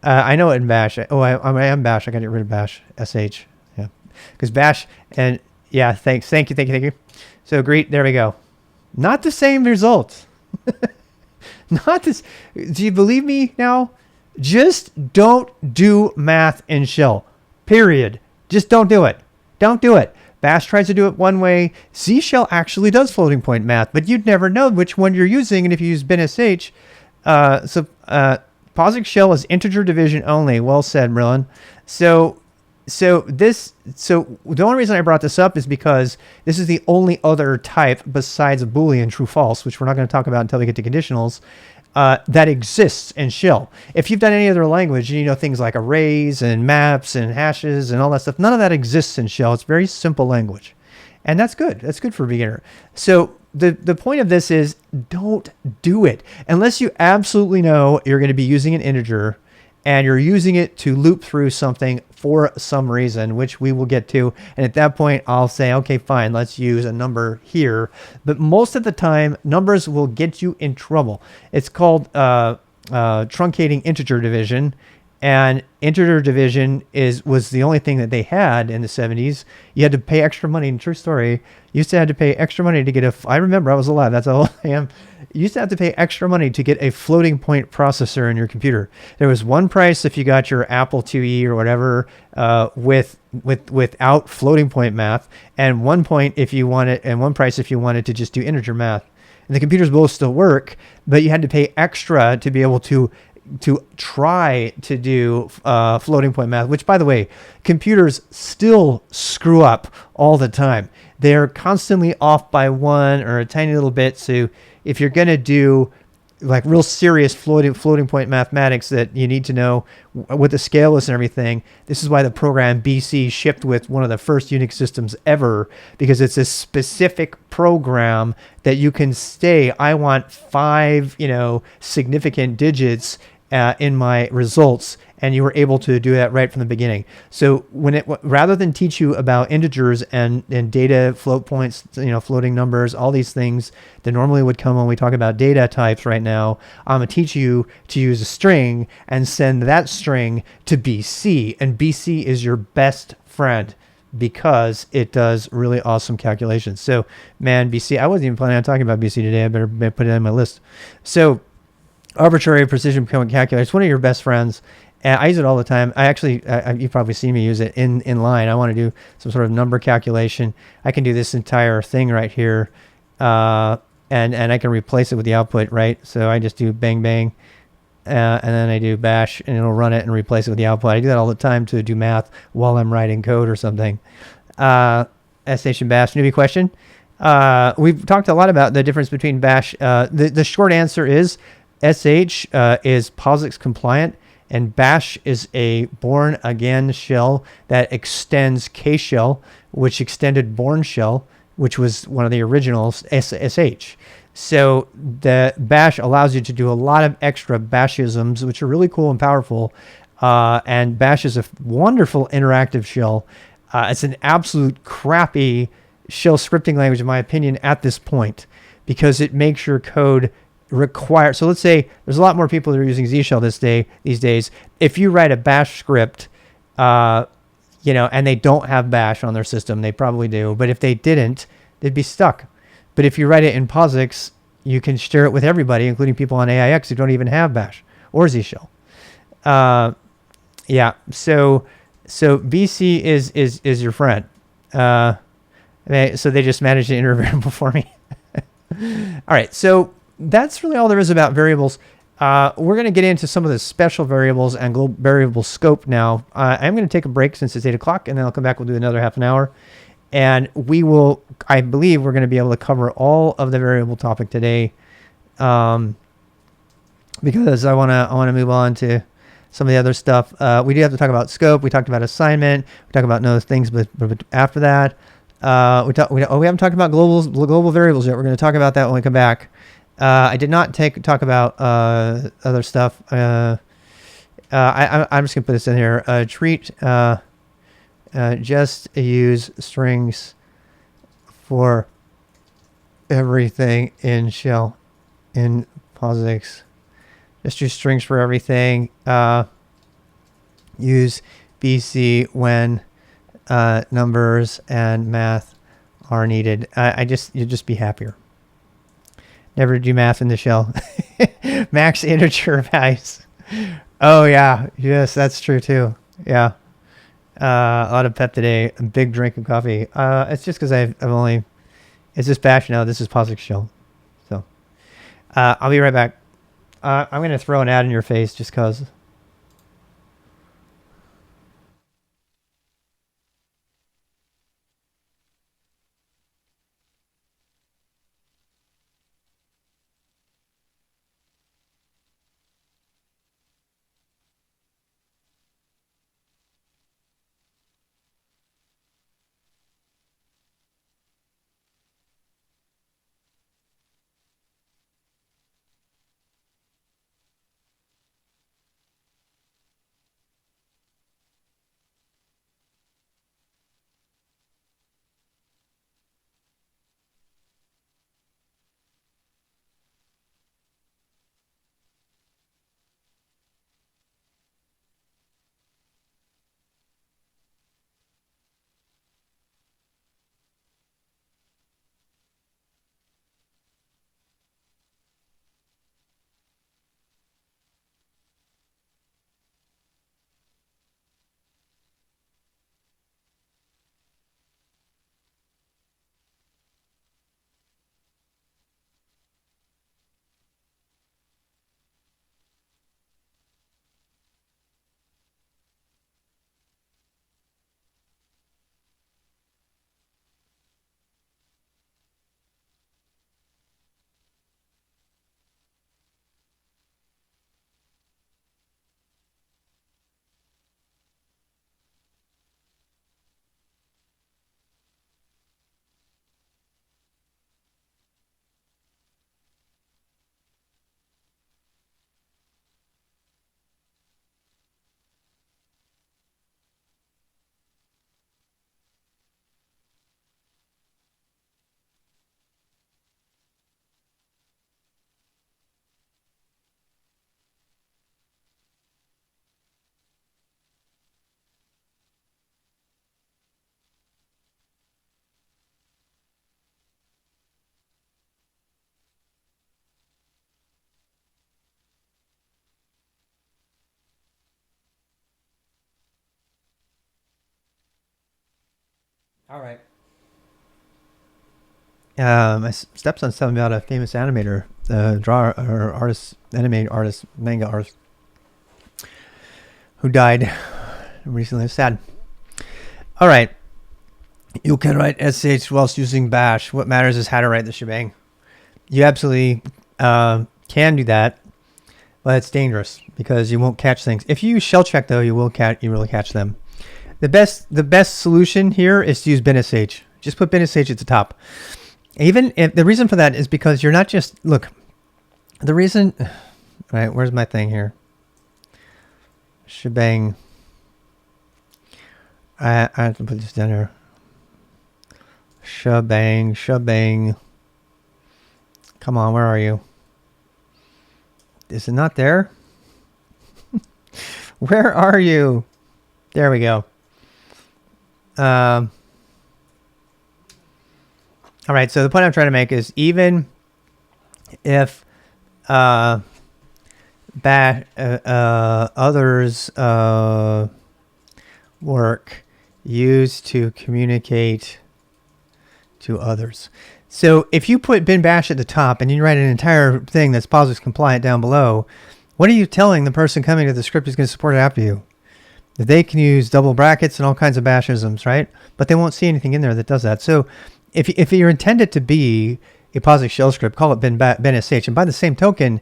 I know it in Bash. I am Bash. I got to get rid of Bash. SH. Yeah. Because Bash and yeah, thanks. Thank you. So greet. There we go. Not the same result. Not this. Do you believe me now? Just don't do math in shell. Period. Just don't do it. Don't do it. Bash tries to do it one way. C shell actually does floating point math, but you'd never know which one you're using. And if you use bin.sh, POSIX shell is integer division only. Well said, Merlin. So So the only reason I brought this up is because this is the only other type besides a Boolean true false, which we're not going to talk about until we get to conditionals, that exists in shell. If you've done any other language, you know things like arrays and maps and hashes and all that stuff. None of that exists in shell. It's very simple language, and that's good. That's good for a beginner. So the point of this is don't do it unless you absolutely know you're going to be using an integer and you're using it to loop through something for some reason, which we will get to. And at that point, I'll say, okay, fine, let's use a number here. But most of the time, numbers will get you in trouble. It's called truncating integer division. And integer division was the only thing that they had in the 70s. You had to pay extra money. True story. You used to have to pay extra money to get I remember I was alive. That's how old I am. You used to have to pay extra money to get a floating point processor in your computer. There was one price if you got your Apple IIe or whatever without floating point math, and one price if you wanted to just do integer math. And the computers both still work, but you had to pay extra to be able to try to do floating point math, which, by the way, computers still screw up all the time. They're constantly off by one or a tiny little bit. So if you're going to do like real serious floating point mathematics that you need to know what the scale is and everything, this is why the program BC shipped with one of the first Unix systems ever, because it's a specific program that you can say, I want 5, significant digits in my results, and you were able to do that right from the beginning. So rather than teach you about integers and data float points, floating numbers, all these things that normally would come when we talk about data types right now, I'm going to teach you to use a string and send that string to BC, and BC is your best friend because it does really awesome calculations. So, man, BC, I wasn't even planning on talking about BC today. I better put it on my list. So, arbitrary precision calculator. It's one of your best friends. And I use it all the time. You've probably seen me use it in line. I want to do some sort of number calculation. I can do this entire thing right here. And I can replace it with the output, right? So I just do bang, bang. And then I do bash, and it'll run it and replace it with the output. I do that all the time to do math while I'm writing code or something. SH and bash. Newbie question. We've talked a lot about the difference between bash. The short answer is SH is POSIX compliant, and bash is a born again shell that extends K shell, which extended born shell, which was one of the originals, SH. So the bash allows you to do a lot of extra bashisms, which are really cool and powerful. And bash is a wonderful interactive shell. It's an absolute crappy shell scripting language, in my opinion, at this point, because it makes your code require. So let's say there's a lot more people that are using Z shell these days. If you write a bash script, and they don't have bash on their system, they probably do, but if they didn't, they'd be stuck. But if you write it in POSIX, you can share it with everybody, including people on AIX who don't even have bash or Z shell. Yeah. So BC is your friend. So they just managed to enter a variable for me. All right. So that's really all there is about variables. We're going to get into some of the special variables and global variable scope now. I'm going to take a break since it's 8 o'clock, and then I'll come back. We'll do another half an hour. And I believe we're going to be able to cover all of the variable topic today, because I want to move on to some of the other stuff. We do have to talk about scope. We talked about assignment. We talked about those things, but after that, we haven't talked about global variables yet. We're going to talk about that when we come back. I did not talk about other stuff. I'm just going to put this in here. Treat. Just use strings for everything in shell, in POSIX. Just use strings for everything. Use BC when numbers and math are needed. You'll just be happier. Never do math in the shell. Max integer values. Oh yeah, yes, that's true too. Yeah. A lot of pep today. A big drink of coffee. It's just because it's just bash now. This is POSIX shell. So, I'll be right back. I'm going to throw an ad in your face just because. All right. My stepson's telling me about a famous animator, drawer or artist, animator artist, manga artist, who died recently. It's sad. All right. You can write SH whilst using bash. What matters is how to write the shebang. You absolutely can do that, but it's dangerous because you won't catch things. If you use shell check though, you really catch them. The best solution here is to use binsh. Just put binsh at the top. Even if the reason for that is because you're not just look. The reason, right? Where's my thing here? Shebang. I have to put this down here. Shebang. Come on, where are you? Is it not there? Where are you? There we go. All right, so the point I'm trying to make is even if others work used to communicate to others. So if you put bin bash at the top and you write an entire thing that's POSIX compliant down below, what are you telling the person coming to the script who's going to support it after you? That they can use double brackets and all kinds of bashisms, right? But they won't see anything in there that does that. So if you're intended to be a POSIX shell script, call it binsh. And by the same token,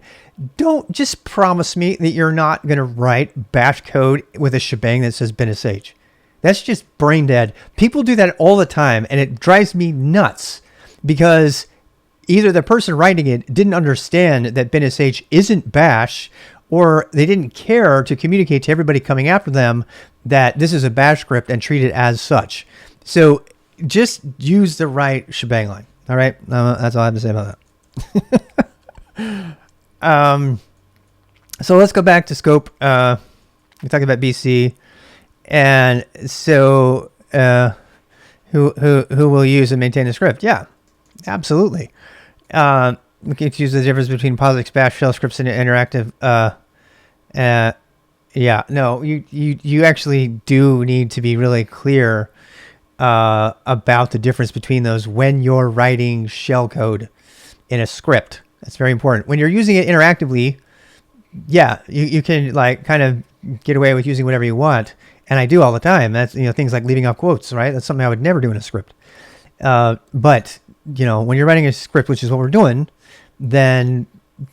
don't just promise me that you're not going to write bash code with a shebang that says binsh. That's just brain dead. People do that all the time, and it drives me nuts because either the person writing it didn't understand that binsh isn't bash, or they didn't care to communicate to everybody coming after them that this is a bash script and treat it as such. So just use the right shebang line. All right. That's all I have to say about that. So let's go back to scope. We're talking about BC. And so who will use and maintain the script? Yeah, absolutely. We can use the difference between POSIX bash shell scripts and interactive. Yeah, no, you actually do need to be really clear about the difference between those when you're writing shell code in a script. That's very important. When you're using it interactively, yeah, you can like kind of get away with using whatever you want. And I do all the time. That's, things like leaving off quotes, right? That's something I would never do in a script. But, when you're writing a script, which is what we're doing, then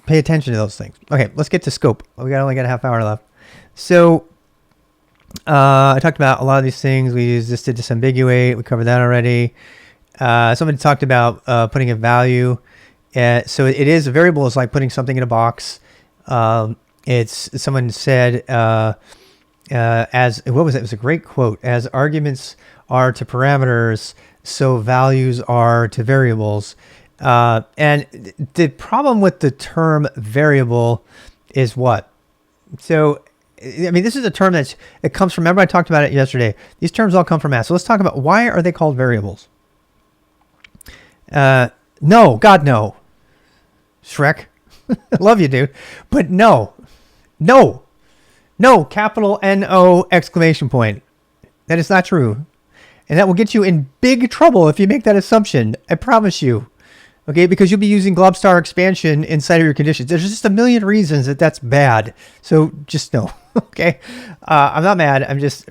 pay attention to those things. Okay, let's get to scope. We only got a half hour left. So I talked about a lot of these things. We use this to disambiguate. We covered that already. Somebody talked about putting a value. So it is a variable is like putting something in a box. Someone said, what was it? It was a great quote. As arguments are to parameters, so values are to variables. And the problem with the term variable is what? So, I mean, this is a term it comes from, remember I talked about it yesterday. These terms all come from math. So let's talk about why are they called variables? No, God, no. Shrek. I love you, dude. But no, capital N-O exclamation point. That is not true. And that will get you in big trouble if you make that assumption. I promise you. Okay, because you'll be using globstar expansion inside of your conditions. There's just a million reasons that that's bad. So just know. Okay. I'm not mad. I'm just,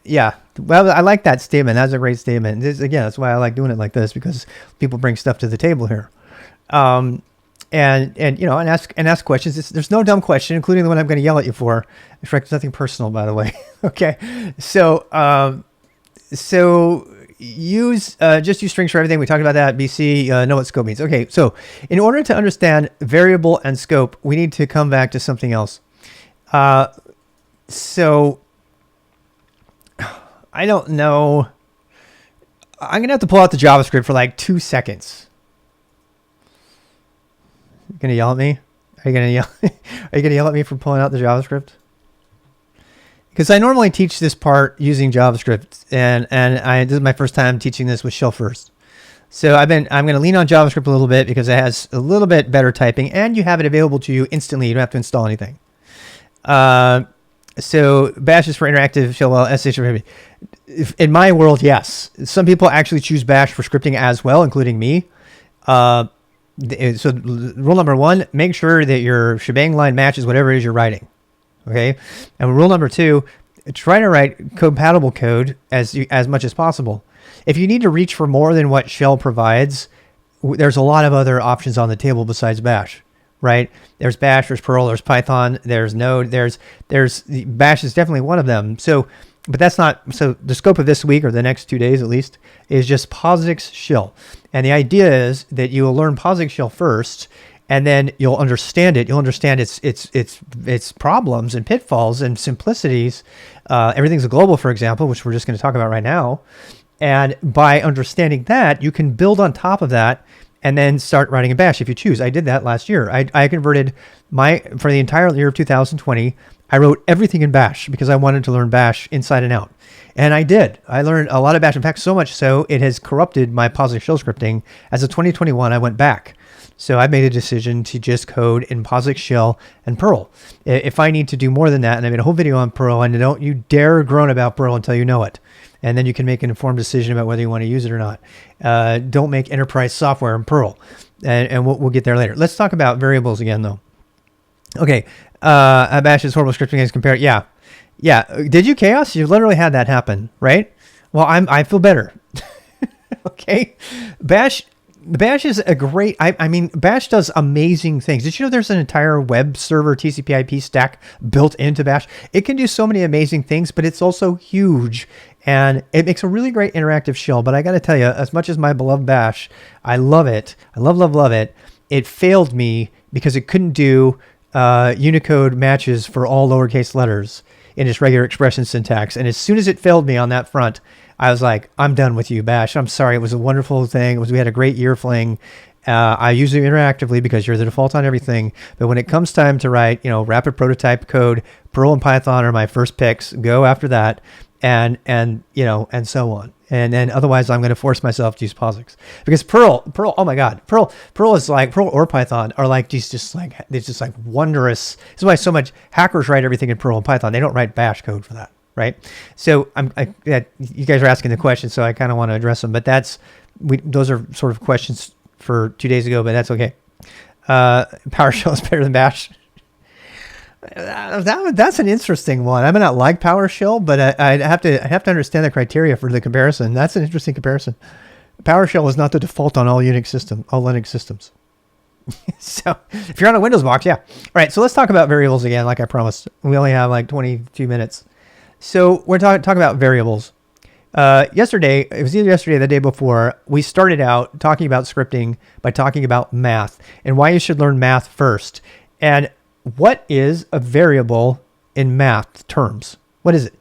yeah. Well, I like that statement. That's a great statement. Again, that's why I like doing it like this, because people bring stuff to the table here. And ask questions. There's no dumb question, including the one I'm going to yell at you for. It's nothing personal, by the way. Okay. So just use strings for everything. We talked about that. BC, know what scope means. Okay. So in order to understand variable and scope, we need to come back to something else. So I don't know. I'm going to have to pull out the JavaScript for like 2 seconds. You gonna yell at me? Are you gonna yell at me for pulling out the JavaScript? Because I normally teach this part using JavaScript, and this is my first time teaching this with shell first. So I'm gonna lean on JavaScript a little bit because it has a little bit better typing, and you have it available to you instantly. You don't have to install anything. So bash is for interactive shell, well, sh for heavy. In my world, yes. Some people actually choose bash for scripting as well, including me. So rule number 1, make sure that your shebang line matches whatever it is you're writing. Okay. And rule number 2, try to write compatible code as much as possible. If you need to reach for more than what shell provides, there's a lot of other options on the table besides bash. Right? There's bash, there's Perl, there's Python, there's Node, there's bash is definitely one of them. So, but that's not, so the scope of this week or the next 2 days at least is just POSIX shell. And the idea is that you will learn POSIX shell first, and then you'll understand it. You'll understand its problems and pitfalls and simplicities. Everything's a global, for example, which we're just going to talk about right now. And by understanding that, you can build on top of that and then start writing in bash if you choose. I did that last year. I converted for the entire year of 2020, I wrote everything in bash because I wanted to learn bash inside and out. And I did. I learned a lot of bash. In fact, so much so it has corrupted my POSIX shell scripting. As of 2021, I went back. So I made a decision to just code in POSIX shell and Perl. If I need to do more than that, and I made a whole video on Perl, and don't you dare groan about Perl until you know it. And then you can make an informed decision about whether you want to use it or not. Don't make enterprise software in Perl. And we'll get there later. Let's talk about variables again, though. Okay. Bash is horrible scripting as compared. Yeah. Did you chaos? You literally had that happen, right? Well, I feel better. Okay. Bash is a great, I mean, Bash does amazing things. Did you know there's an entire web server TCP/IP stack built into Bash? It can do so many amazing things, but it's also huge. And it makes a really great interactive shell. But I got to tell you, as much as my beloved Bash, I love it. I love it. It failed me because it couldn't do Unicode matches for all lowercase letters in its regular expression syntax. And as soon as it failed me on that front, I was like, I'm done with you, Bash. I'm sorry. It was a wonderful thing. We had a great year fling. I use it interactively because you're the default on everything. But when it comes time to write, rapid prototype code, Perl and Python are my first picks. Go after that. And so on. And then otherwise I'm going to force myself to use POSIX because Perl, oh my God, Perl is like, Perl or Python are like just like wondrous. This is why so much hackers write everything in Perl and Python. They don't write bash code for that. Right. So you guys are asking the question, so I kind of want to address them, but those are sort of questions for 2 days ago, but that's okay. PowerShell is better than bash. That's an interesting one. I may not like PowerShell, but I have to understand the criteria for the comparison. That's an interesting comparison. PowerShell is not the default on all Linux systems. So if you're on a Windows box, yeah. All right, so let's talk about variables again, like I promised. We only have like 22 minutes. So we're talking about variables. Yesterday, it was either yesterday or the day before, we started out talking about scripting by talking about math and why you should learn math first. And what is a variable in math terms? What is it?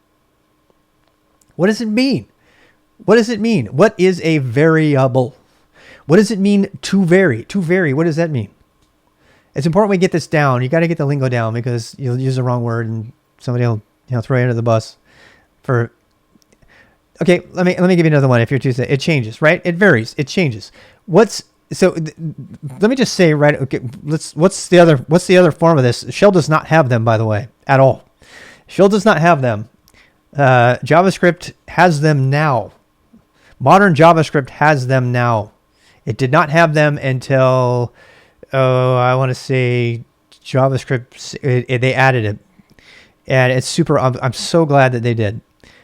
What does it mean? What does it mean? What is a variable? What does it mean to vary? To vary, what does that mean? It's important we get this down. You got to get the lingo down because you'll use the wrong word and somebody will throw you under the bus. Okay, let me give you another one. If you're Tuesday, it changes, right? It varies. It changes. Let me just say, right? Okay, what's the other form of this? Shell does not have them, by the way, at all. Shell does not have them. JavaScript has them now. Modern JavaScript has them now. It did not have them until, I want to say JavaScript. They added it, and it's super. I'm so glad that they did.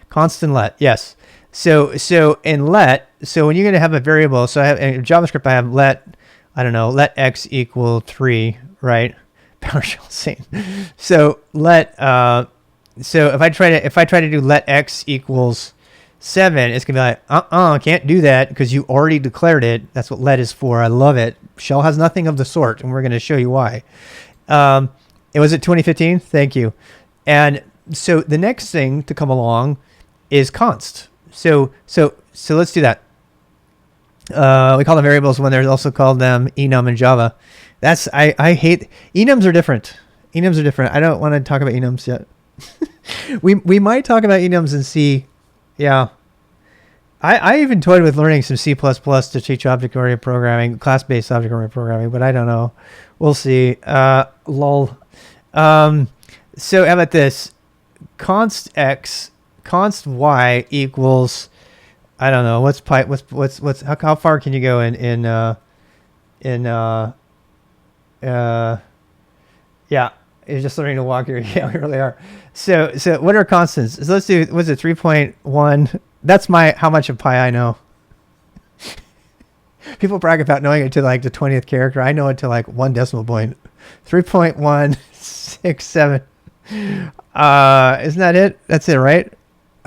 Constant let, yes. So in let, so when you're going to have a variable, so in JavaScript I have let x equal 3, right? PowerShell same. So so if I try to do let x equals 7, it's gonna be like can't do that because you already declared it. That's what let is for. I love it. Shell has nothing of the sort, and we're going to show you why. It was at 2015. Thank you. And so the next thing to come along is const. So let's do that. We call them variables when they're also called them enum in Java. I hate enums are different. Enums are different. I don't want to talk about enums yet. we might talk about enums in C. Yeah. I even toyed with learning some C++ to teach object-oriented programming, class-based object-oriented programming, but I don't know. We'll see. Lol. So how about this? const x, const y equals, I don't know, what's pi, what's how far can you go yeah, you're just learning to walk here. Yeah, we really are. So what are constants? So let's do, what's it, 3.1? That's how much of pi I know. People brag about knowing it to like the 20th character. I know it to like 1 decimal point. 3.167. Isn't that it? That's it, right?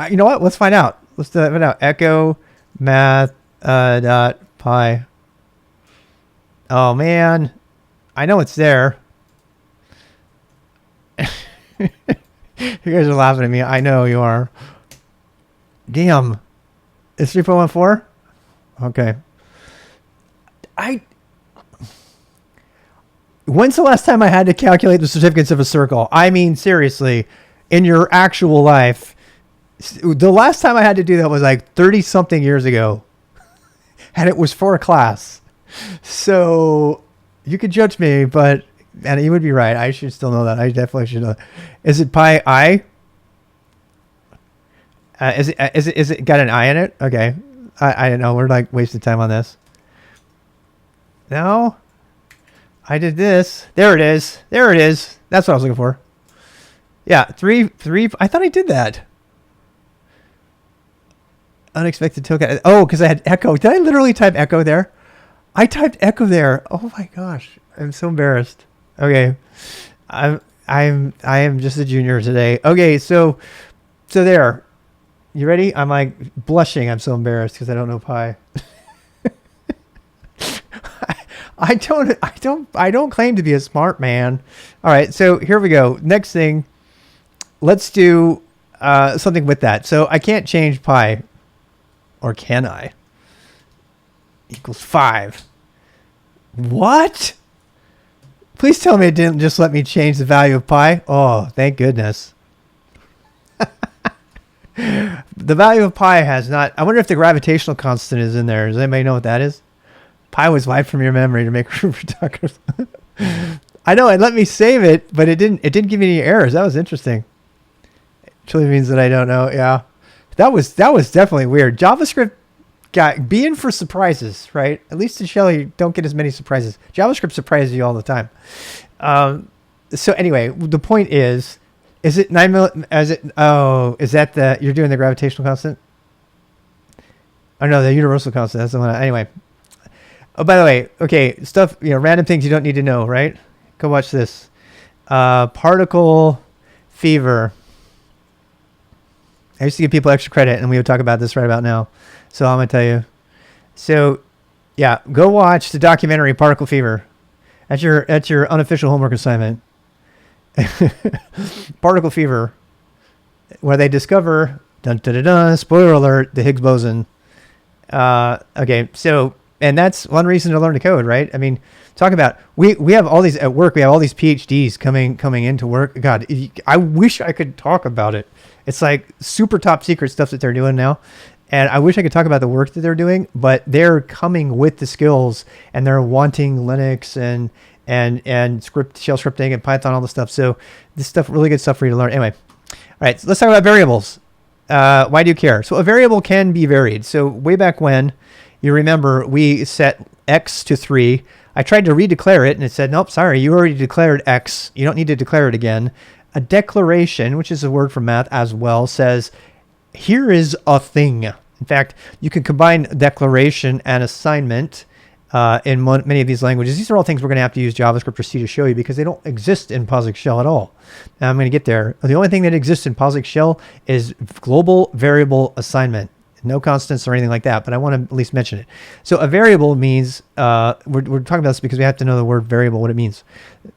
You know what? Let's find out. Let's find out. Echo math dot pi. Oh man, I know it's there. You guys are laughing at me. I know you are. Damn. It's 3.14? Okay. When's the last time I had to calculate the significance of a circle? I mean, seriously, in your actual life. The last time I had to do that was like 30 something years ago. And it was for a class. So you could judge me, but, and you would be right. I should still know that. I definitely should know. Is it pi I? Is it got an I in it? Okay. I don't know. We're like wasting time on this. No. I did this. There it is. There it is. That's what I was looking for. Yeah. Three. I thought I did that. Unexpected token. Oh, because I had echo. Did I literally type echo there? I typed echo there. Oh my gosh. I'm so embarrassed. Okay. I am just a junior today. Okay. So there. You ready? I'm like blushing. I'm so embarrassed because I don't know pi. I don't claim to be a smart man. All right, so here we go. Next thing, let's do something with that. So I can't change pi, or can I? Equals 5. What? Please tell me it didn't just let me change the value of pi. Oh, thank goodness. The value of pi has not. I wonder if the gravitational constant is in there. Does anybody know what that is? Pi was wiped from your memory to make room for talkers. I know it let me save it, but it didn't give me any errors. That was interesting. It truly means that I don't know. Yeah, that was definitely weird. JavaScript got be in for surprises, right? At least in Shell you don't get as many surprises. JavaScript surprises you all the time. So anyway, the point is it 9 mil? Is it? Oh, is that the you're doing the gravitational constant? Oh no, the universal constant. That's the one. Anyway. Oh, by the way, okay, stuff, random things you don't need to know, right? Go watch this. Particle fever. I used to give people extra credit, and we would talk about this right about now. So I'm going to tell you. So, yeah, go watch the documentary Particle Fever. That's your unofficial homework assignment. Particle fever, where they discover, dun, dun, dun, dun, spoiler alert, the Higgs boson. Okay, so... And that's one reason to learn to code, right? I mean, talk about we have all these at work. We have all these PhDs coming into work. God, I wish I could talk about it. It's like super top secret stuff that they're doing now, and I wish I could talk about the work that they're doing. But they're coming with the skills, and they're wanting Linux and shell scripting and Python, all the stuff. So this stuff, really good stuff for you to learn. Anyway, all right, so let's talk about variables. Why do you care? So a variable can be varied. So way back when. You remember we set x to 3. I tried to redeclare it, and it said, nope, sorry, you already declared x. You don't need to declare it again. A declaration, which is a word from math as well, says, here is a thing. In fact, you can combine declaration and assignment in many of these languages. These are all things we're going to have to use JavaScript or C to show you because they don't exist in POSIX Shell at all. Now I'm going to get there. The only thing that exists in POSIX Shell is global variable assignment. No constants or anything like that, but I want to at least mention it. So a variable means, we're talking about this because we have to know the word variable, what it means.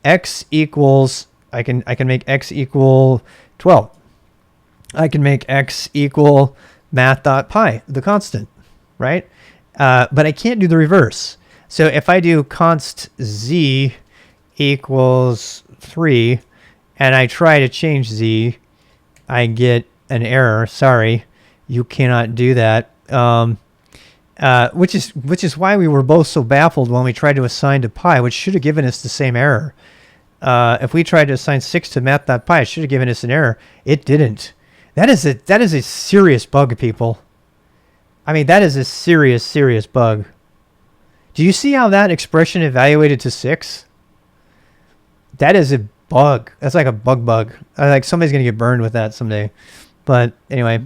X equals, I can make X equal 12. I can make X equal math.pi, the constant, right? But I can't do the reverse. So if I do const z equals 3, and I try to change z, I get an error, sorry. You cannot do that, which is why we were both so baffled when we tried to assign to pi, which should have given us the same error. if we tried to assign 6 to math.py, it should have given us an error. It didn't. That is a serious bug, people. I mean, that is a serious bug. Do you see how that expression evaluated to 6? That is a bug. That's like a bug. Like somebody's going to get burned with that someday. But anyway,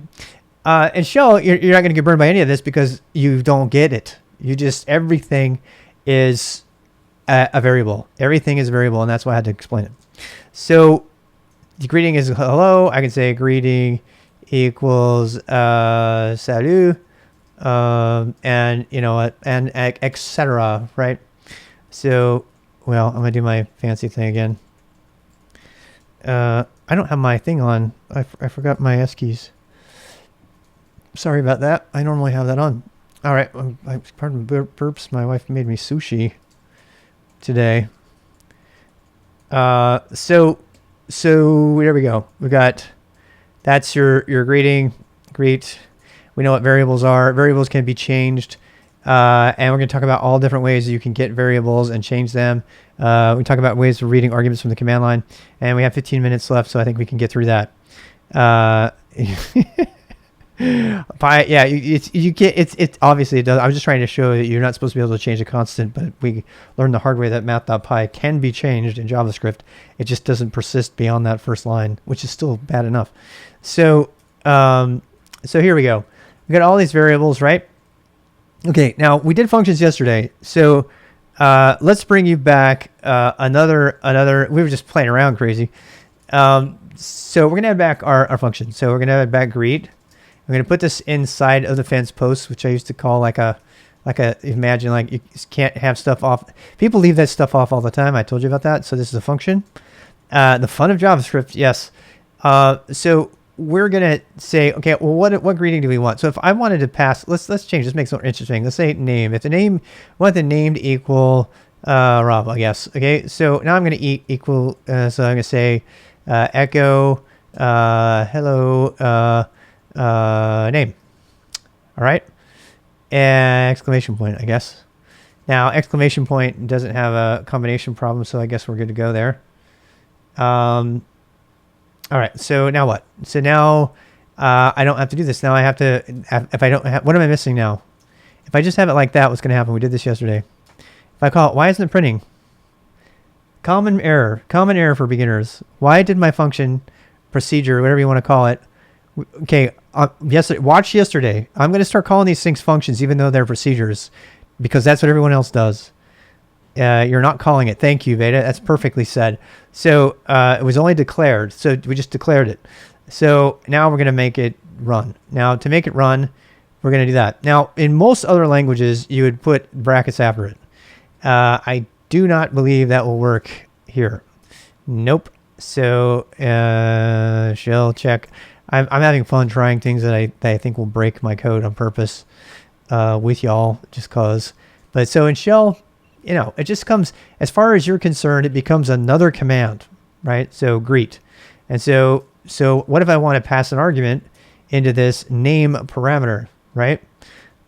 in Shell, you're not going to get burned by any of this because you don't get it. Everything is a variable. Everything is a variable, and that's why I had to explain it. So the greeting is hello. I can say greeting equals salut, and you know what, and etc. Right? So, well, I'm gonna do my fancy thing again. I don't have my thing on. I forgot my S keys. Sorry about that. I normally have that on. All right. Pardon my burps. My wife made me sushi today. So there we go. We got, that's your greeting. Greet. We know what variables are. Variables can be changed. And we're going to talk about all different ways that you can get variables and change them. We talk about ways of reading arguments from the command line, and we have 15 minutes left, so I think we can get through that. Yeah, it's obviously it does. I was just trying to show that you're not supposed to be able to change a constant, but we learned the hard way that math.py can be changed in JavaScript. It just doesn't persist beyond that first line, which is still bad enough. So here we go. We got all these variables, right? Okay, now we did functions yesterday, so let's bring you back another. We were just playing around crazy. So we're gonna add back our function. So we're gonna add back greet. I'm gonna put this inside of the fence post, which I used to call like a imagine like you can't have stuff off. People leave that stuff off all the time. I told you about that. So this is a function. The fun of JavaScript, yes. So we're gonna say, okay, well, what greeting do we want? So if I wanted to pass, let's change. This makes it more interesting. Let's say name. If the name, I want the name to equal Rob, I guess. Okay, so now I'm gonna equal. So I'm gonna say echo hello name. All right, and exclamation point, I guess. Now exclamation point doesn't have a combination problem, so I guess we're good to go there. All right, so now what? So now I don't have to do this. Now I have to, if I don't have, what am I missing now? If I just have it like that, what's going to happen? We did this yesterday. If I call it, why isn't it printing? Common error for beginners. Why did my function, procedure, whatever you want to call it, okay, watch yesterday. I'm going to start calling these things functions even though they're procedures because that's what everyone else does. You're not calling it. Thank you, Veda. That's perfectly said. So it was only declared. So we just declared it. So now we're going to make it run. Now to make it run, we're going to do that. Now in most other languages, you would put brackets after it. I do not believe that will work here. Nope. So shell check. I'm having fun trying things that I think will break my code on purpose with y'all just cause. But so in shell, you know, it just comes, as far as you're concerned, it becomes another command, right? So greet. And so what if I want to pass an argument into this name parameter, right?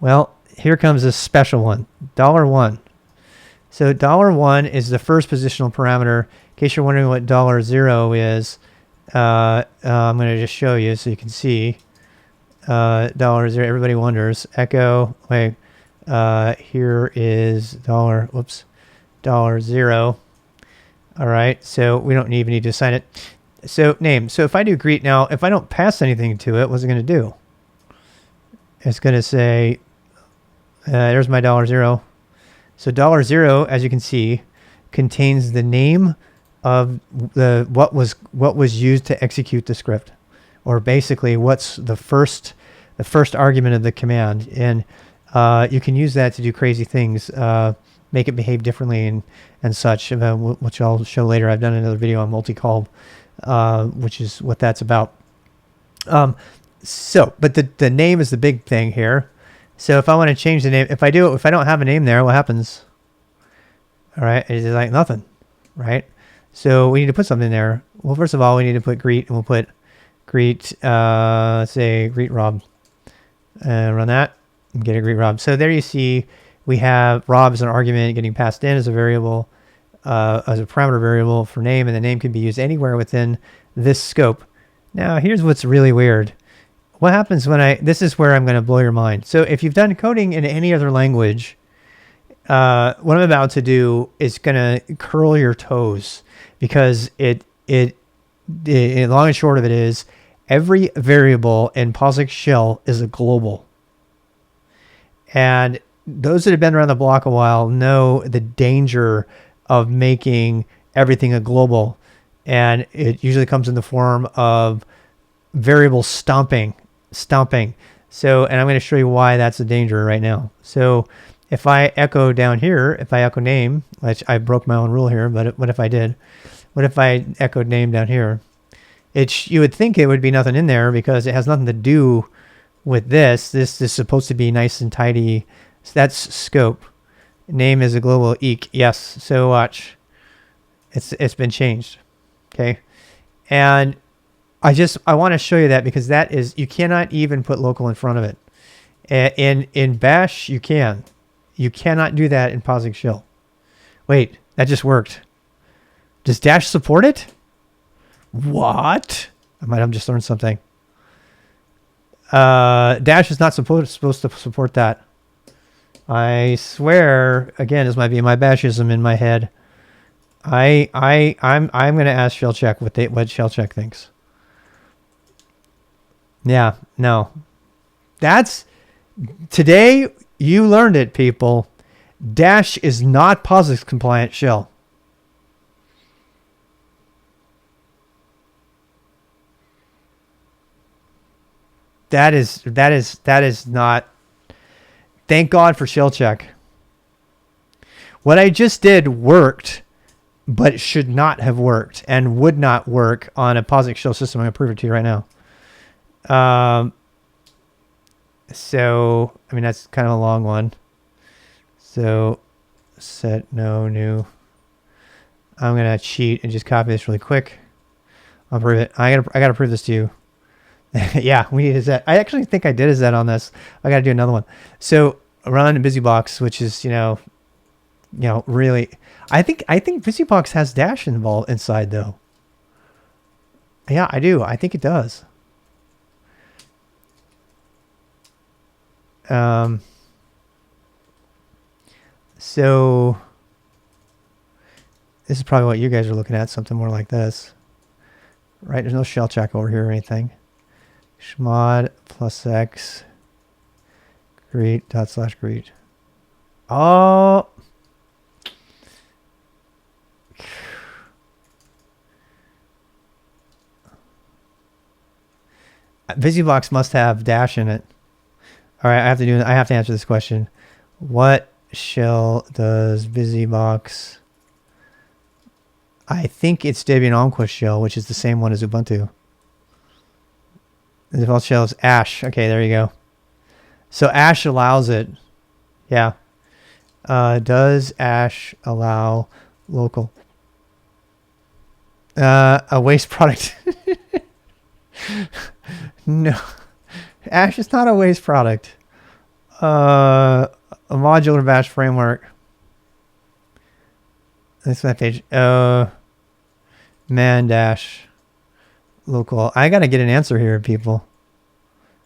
Well, here comes a special one, $1. So $1 is the first positional parameter. In case you're wondering what $0 is, I'm going to just show you so you can see. $0, everybody wonders. Echo, wait. Here is $0. All right, so we don't even need to assign it. So name. So if I do greet now, if I don't pass anything to it, what's it going to do? It's going to say, there's my $0. So $0, as you can see, contains the name of the what was used to execute the script, or basically what's the first argument of the command. And you can use that to do crazy things, make it behave differently and such, which I'll show later. I've done another video on multi-call, which is what that's about. But the name is the big thing here. So if I want to change the name, if I don't have a name there, what happens? All right, it's like nothing, right? So we need to put something there. Well, first of all, we need to put greet, and we'll put greet, let's say greet Rob, run that. Get a greet Rob. So there you see we have Rob as an argument getting passed in as a variable. as a parameter variable for name, and the name can be used anywhere within this scope. Now, here's what's really weird. What happens when this is where I'm going to blow your mind. So if you've done coding in any other language, what I'm about to do is going to curl your toes, because the long and short of it is every variable in POSIX shell is a global. And those that have been around the block a while know the danger of making everything a global. And it usually comes in the form of variable stomping. So, and I'm going to show you why that's a danger right now. So if I echo down here, if I echo name, which I broke my own rule here, but what if I did? What if I echoed name down here? You would think it would be nothing in there because it has nothing to do with this. This is supposed to be nice and tidy. So that's scope. Name is a global eq. Yes. So watch. It's been changed. Okay. And I want to show you that, because that is, you cannot even put local in front of it. In Bash, you can. You cannot do that in POSIX shell. Wait, that just worked. Does Dash support it? What? I might have just learned something. Dash is not supposed to support that. I swear, again, this might be my Bashism in my head. I'm going to ask shellcheck what shellcheck thinks. Yeah, no. Today you learned it, people. Dash is not POSIX compliant shell. That is not. Thank God for shellcheck. What I just did worked, but it should not have worked and would not work on a POSIX shell system. I'm going to prove it to you right now. So, I mean, that's kind of a long one. So, set no new. I'm going to cheat and just copy this really quick. I'll prove it. I got to prove this to you. Yeah, we need a Z. I actually think I did a Z on this. I got to do another one. So, run BusyBox, which is, really, I think BusyBox has Dash involved inside though. Yeah, I do. I think it does. So this is probably what you guys are looking at, something more like this, right? There's no shell check over here or anything. Chmod plus x greet dot slash greet. Oh, BusyBox must have Dash in it. All right, I have to answer this question. What shell does BusyBox? I think it's Debian Almquist shell, which is the same one as Ubuntu. The default shell is Ash. Okay, there you go. So Ash allows it. Yeah. Does Ash allow local? A waste product. No. Ash is not a waste product. A modular bash framework. That's my page. Man dash local. I gotta get an answer here, people.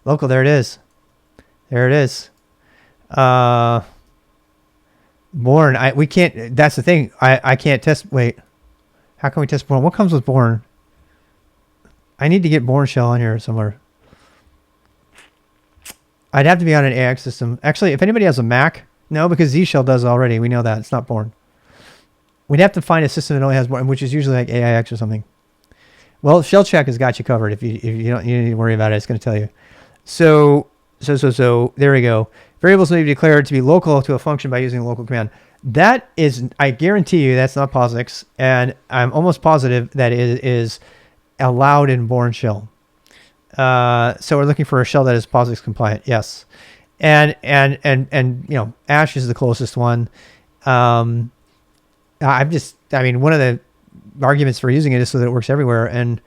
Local, there it is. There it is. Born. We can't. That's the thing. I can't test. Wait. How can we test born? What comes with born? I need to get born shell on here somewhere. I'd have to be on an AX system. Actually, if anybody has a Mac, no, because Z shell does already. We know that it's not born. We'd have to find a system that only has born, which is usually like AIX or something. Well, shell check has got you covered. If you don't, you need to worry about it. It's going to tell you. So there we go. Variables may be declared to be local to a function by using a local command. That is, I guarantee you, that's not POSIX, and I'm almost positive that it is allowed in born shell. So we're looking for a shell that is POSIX compliant. Yes. And Ash is the closest one. I mean, one of the arguments for using it is so that it works everywhere. And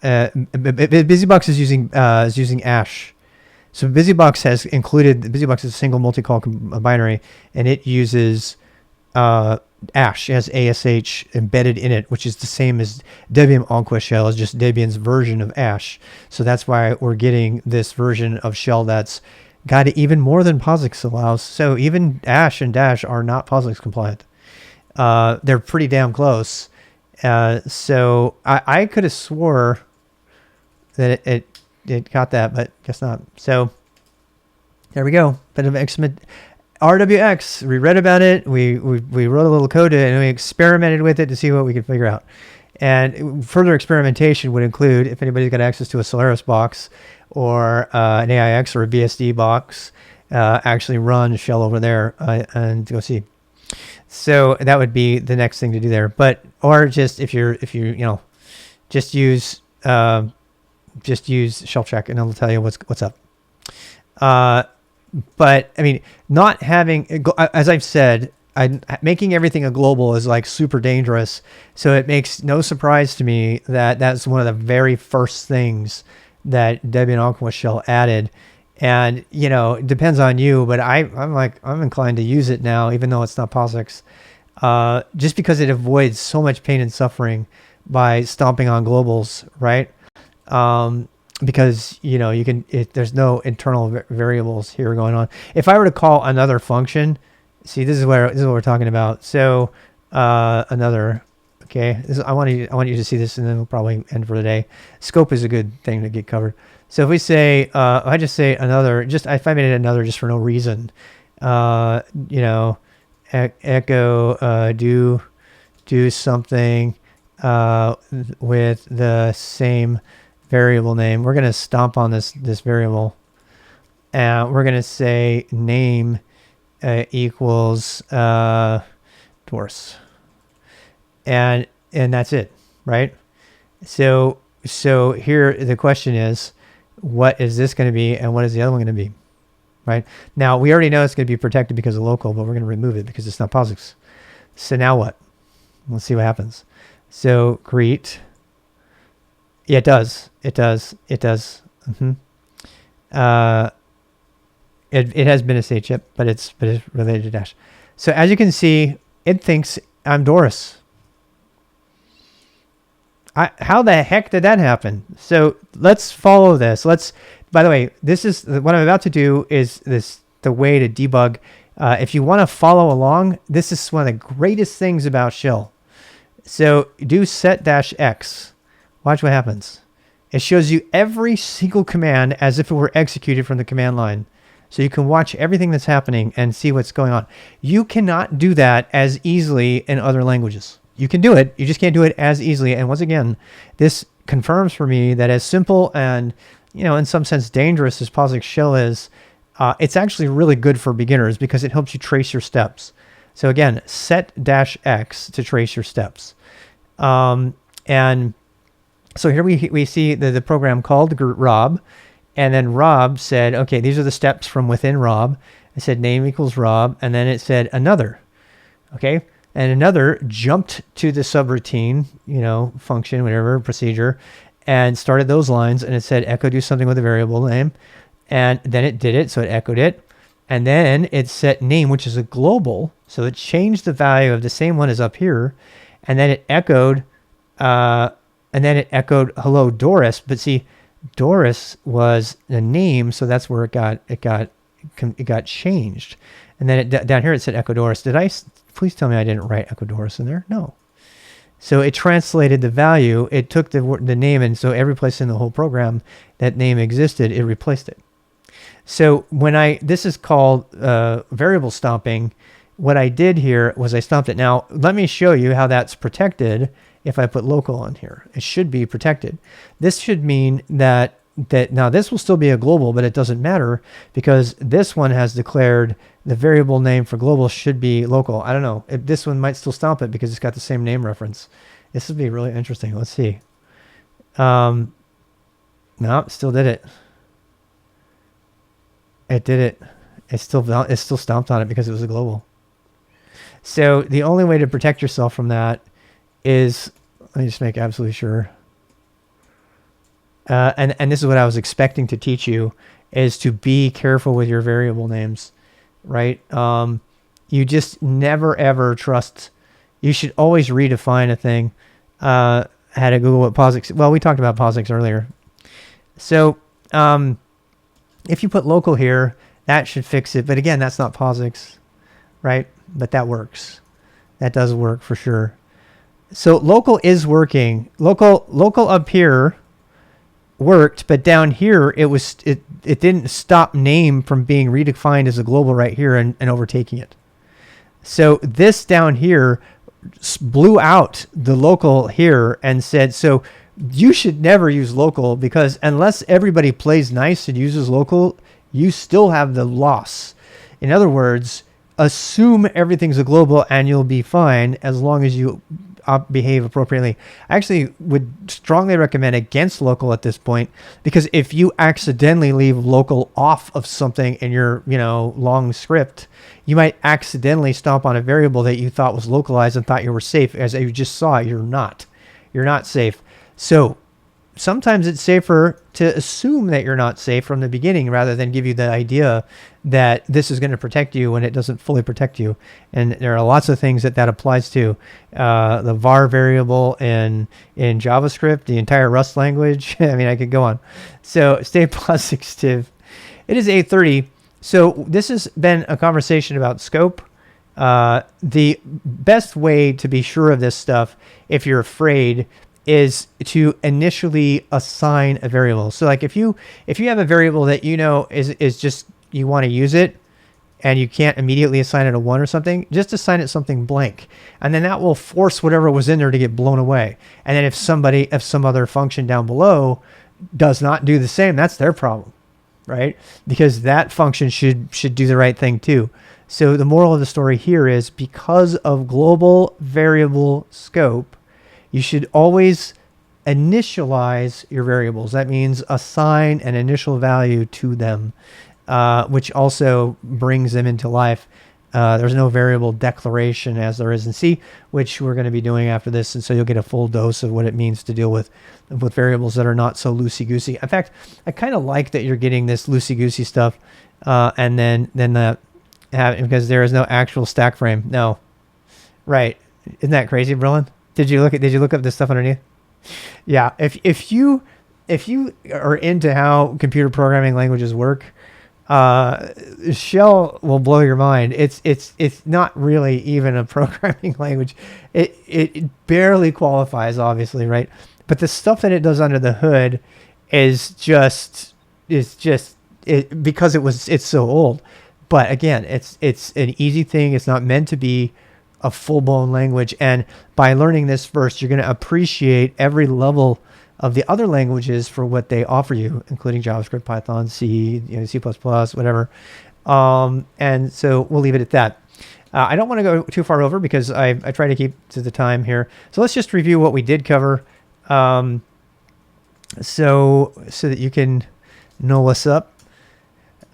BusyBox is using Ash. So BusyBox has included, BusyBox is a single multi-call binary, and it uses Ash. It has ASH embedded in it, which is the same as Debian Enquest shell, is just Debian's version of Ash. So that's why we're getting this version of shell that's got even more than POSIX allows. So even Ash and Dash are not POSIX compliant. They're pretty damn close. So I could have swore that it got that, but guess not. So there we go. Bit of RWX. We read about it. We wrote a little code to it, and we experimented with it to see what we could figure out. And further experimentation would include, if anybody's got access to a Solaris box or an AIX or a BSD box, actually run shell over there and go see. So that would be the next thing to do there. But or just if you just use shell check and it'll tell you what's up. But I mean, not having, as I've said, making everything a global is like super dangerous. So it makes no surprise to me that that's one of the very first things that Debian Enquest shell added. And it depends on you, but I'm inclined to use it now, even though it's not POSIX, just because it avoids so much pain and suffering by stomping on globals, right? Because you can, there's no internal variables here going on. If I were to call another function, see, this is what we're talking about. So another, okay, I want you to see this, and then we'll probably end for the day. Scope is a good thing to get covered. So if we say, I just say another, if I made it another just for no reason, echo do something with the same variable name. We're going to stomp on this variable, and we're going to say name equals Doris, and that's it, right? So here the question is, what is this going to be, and what is the other one going to be, right? Now we already know it's going to be protected because of local, but we're going to remove it because it's not POSIX. So now what? Let's see what happens. So greet. Yeah, it does. It does. Mm-hmm. It has been a state chip, but it's related to Dash. So as you can see, it thinks I'm Doris. How the heck did that happen? So let's follow this. By the way, this is what I'm about to do is the way to debug. If you want to follow along, this is one of the greatest things about shell. So do set-x. Watch what happens. It shows you every single command as if it were executed from the command line. So you can watch everything that's happening and see what's going on. You cannot do that as easily in other languages. You can do it, you just can't do it as easily. And once again, this confirms for me that as simple and, in some sense dangerous as POSIX shell is, it's actually really good for beginners because it helps you trace your steps. So again, set-x to trace your steps. And so here we see the program called Rob, and then Rob said, okay, these are the steps from within Rob. It said name equals Rob, and then it said another, okay? And another jumped to the subroutine, function, whatever, procedure, and started those lines, and it said echo do something with a variable name, and then it did it, so it echoed it, and then it set name, which is a global, so it changed the value of the same one as up here, and then it echoed, hello Doris, but see, Doris was the name, so that's where it got changed, and then down here it said echo Doris. Please tell me I didn't write echo Doris in there. No. So it translated the value. It took the name, and so every place in the whole program that name existed, it replaced it. So this is called variable stomping. What I did here was I stomped it. Now let me show you how that's protected. If I put local on here, it should be protected. This should mean that now this will still be a global, but it doesn't matter because this one has declared the variable name for global should be local. I don't know if this one might still stomp it because it's got the same name reference. This would be really interesting. Let's see. No, still did it. It did it. It still stomped on it because it was a global. So the only way to protect yourself from that is, let me just make absolutely sure. And this is what I was expecting to teach you, is to be careful with your variable names, right? You just never ever trust. You should always redefine a thing. I had to Google what POSIX. Well, we talked about POSIX earlier. So if you put local here, that should fix it. But again, that's not POSIX, right? But that works. That does work for sure. So local is working. Local up here worked, but down here it didn't stop name from being redefined as a global right here and overtaking it. So this down here blew out the local here and said, so you should never use local, because unless everybody plays nice and uses local, you still have the loss. In other words, assume everything's a global and you'll be fine as long as you behave appropriately. I actually would strongly recommend against local at this point, because if you accidentally leave local off of something in your long script, you might accidentally stomp on a variable that you thought was localized and thought you were safe. As you just saw, you're not safe. So sometimes it's safer to assume that you're not safe from the beginning rather than give you the idea that this is going to protect you when it doesn't fully protect you. And there are lots of things that applies to. The var variable in JavaScript, the entire Rust language. I mean, I could go on. So stay positive. It is 8:30. So this has been a conversation about scope. The best way to be sure of this stuff, if you're afraid, is to initially assign a variable. So like if you have a variable that is just you want to use it and you can't immediately assign it a 1 or something, just assign it something blank. And then that will force whatever was in there to get blown away. And then if some other function down below does not do the same, that's their problem, right? Because that function should do the right thing too. So the moral of the story here is, because of global variable scope, you should always initialize your variables. That means assign an initial value to them, which also brings them into life. There's no variable declaration as there is in C, which we're going to be doing after this. And so you'll get a full dose of what it means to deal with variables that are not so loosey-goosey. In fact, I kind of like that you're getting this loosey-goosey stuff, and then because there is no actual stack frame. No. Right. Isn't that crazy, Brillin? Did you look up this stuff underneath? Yeah. If you are into how computer programming languages work, Shell will blow your mind. It's not really even a programming language. It barely qualifies, obviously, right? But the stuff that it does under the hood is just because it's so old. But again, it's an easy thing. It's not meant to be a full-blown language, and by learning this first, you're going to appreciate every level of the other languages for what they offer you, including JavaScript, Python, C, C++, whatever. And so we'll leave it at that. I don't want to go too far over because I try to keep to the time here. So let's just review what we did cover, so that you can know what's up.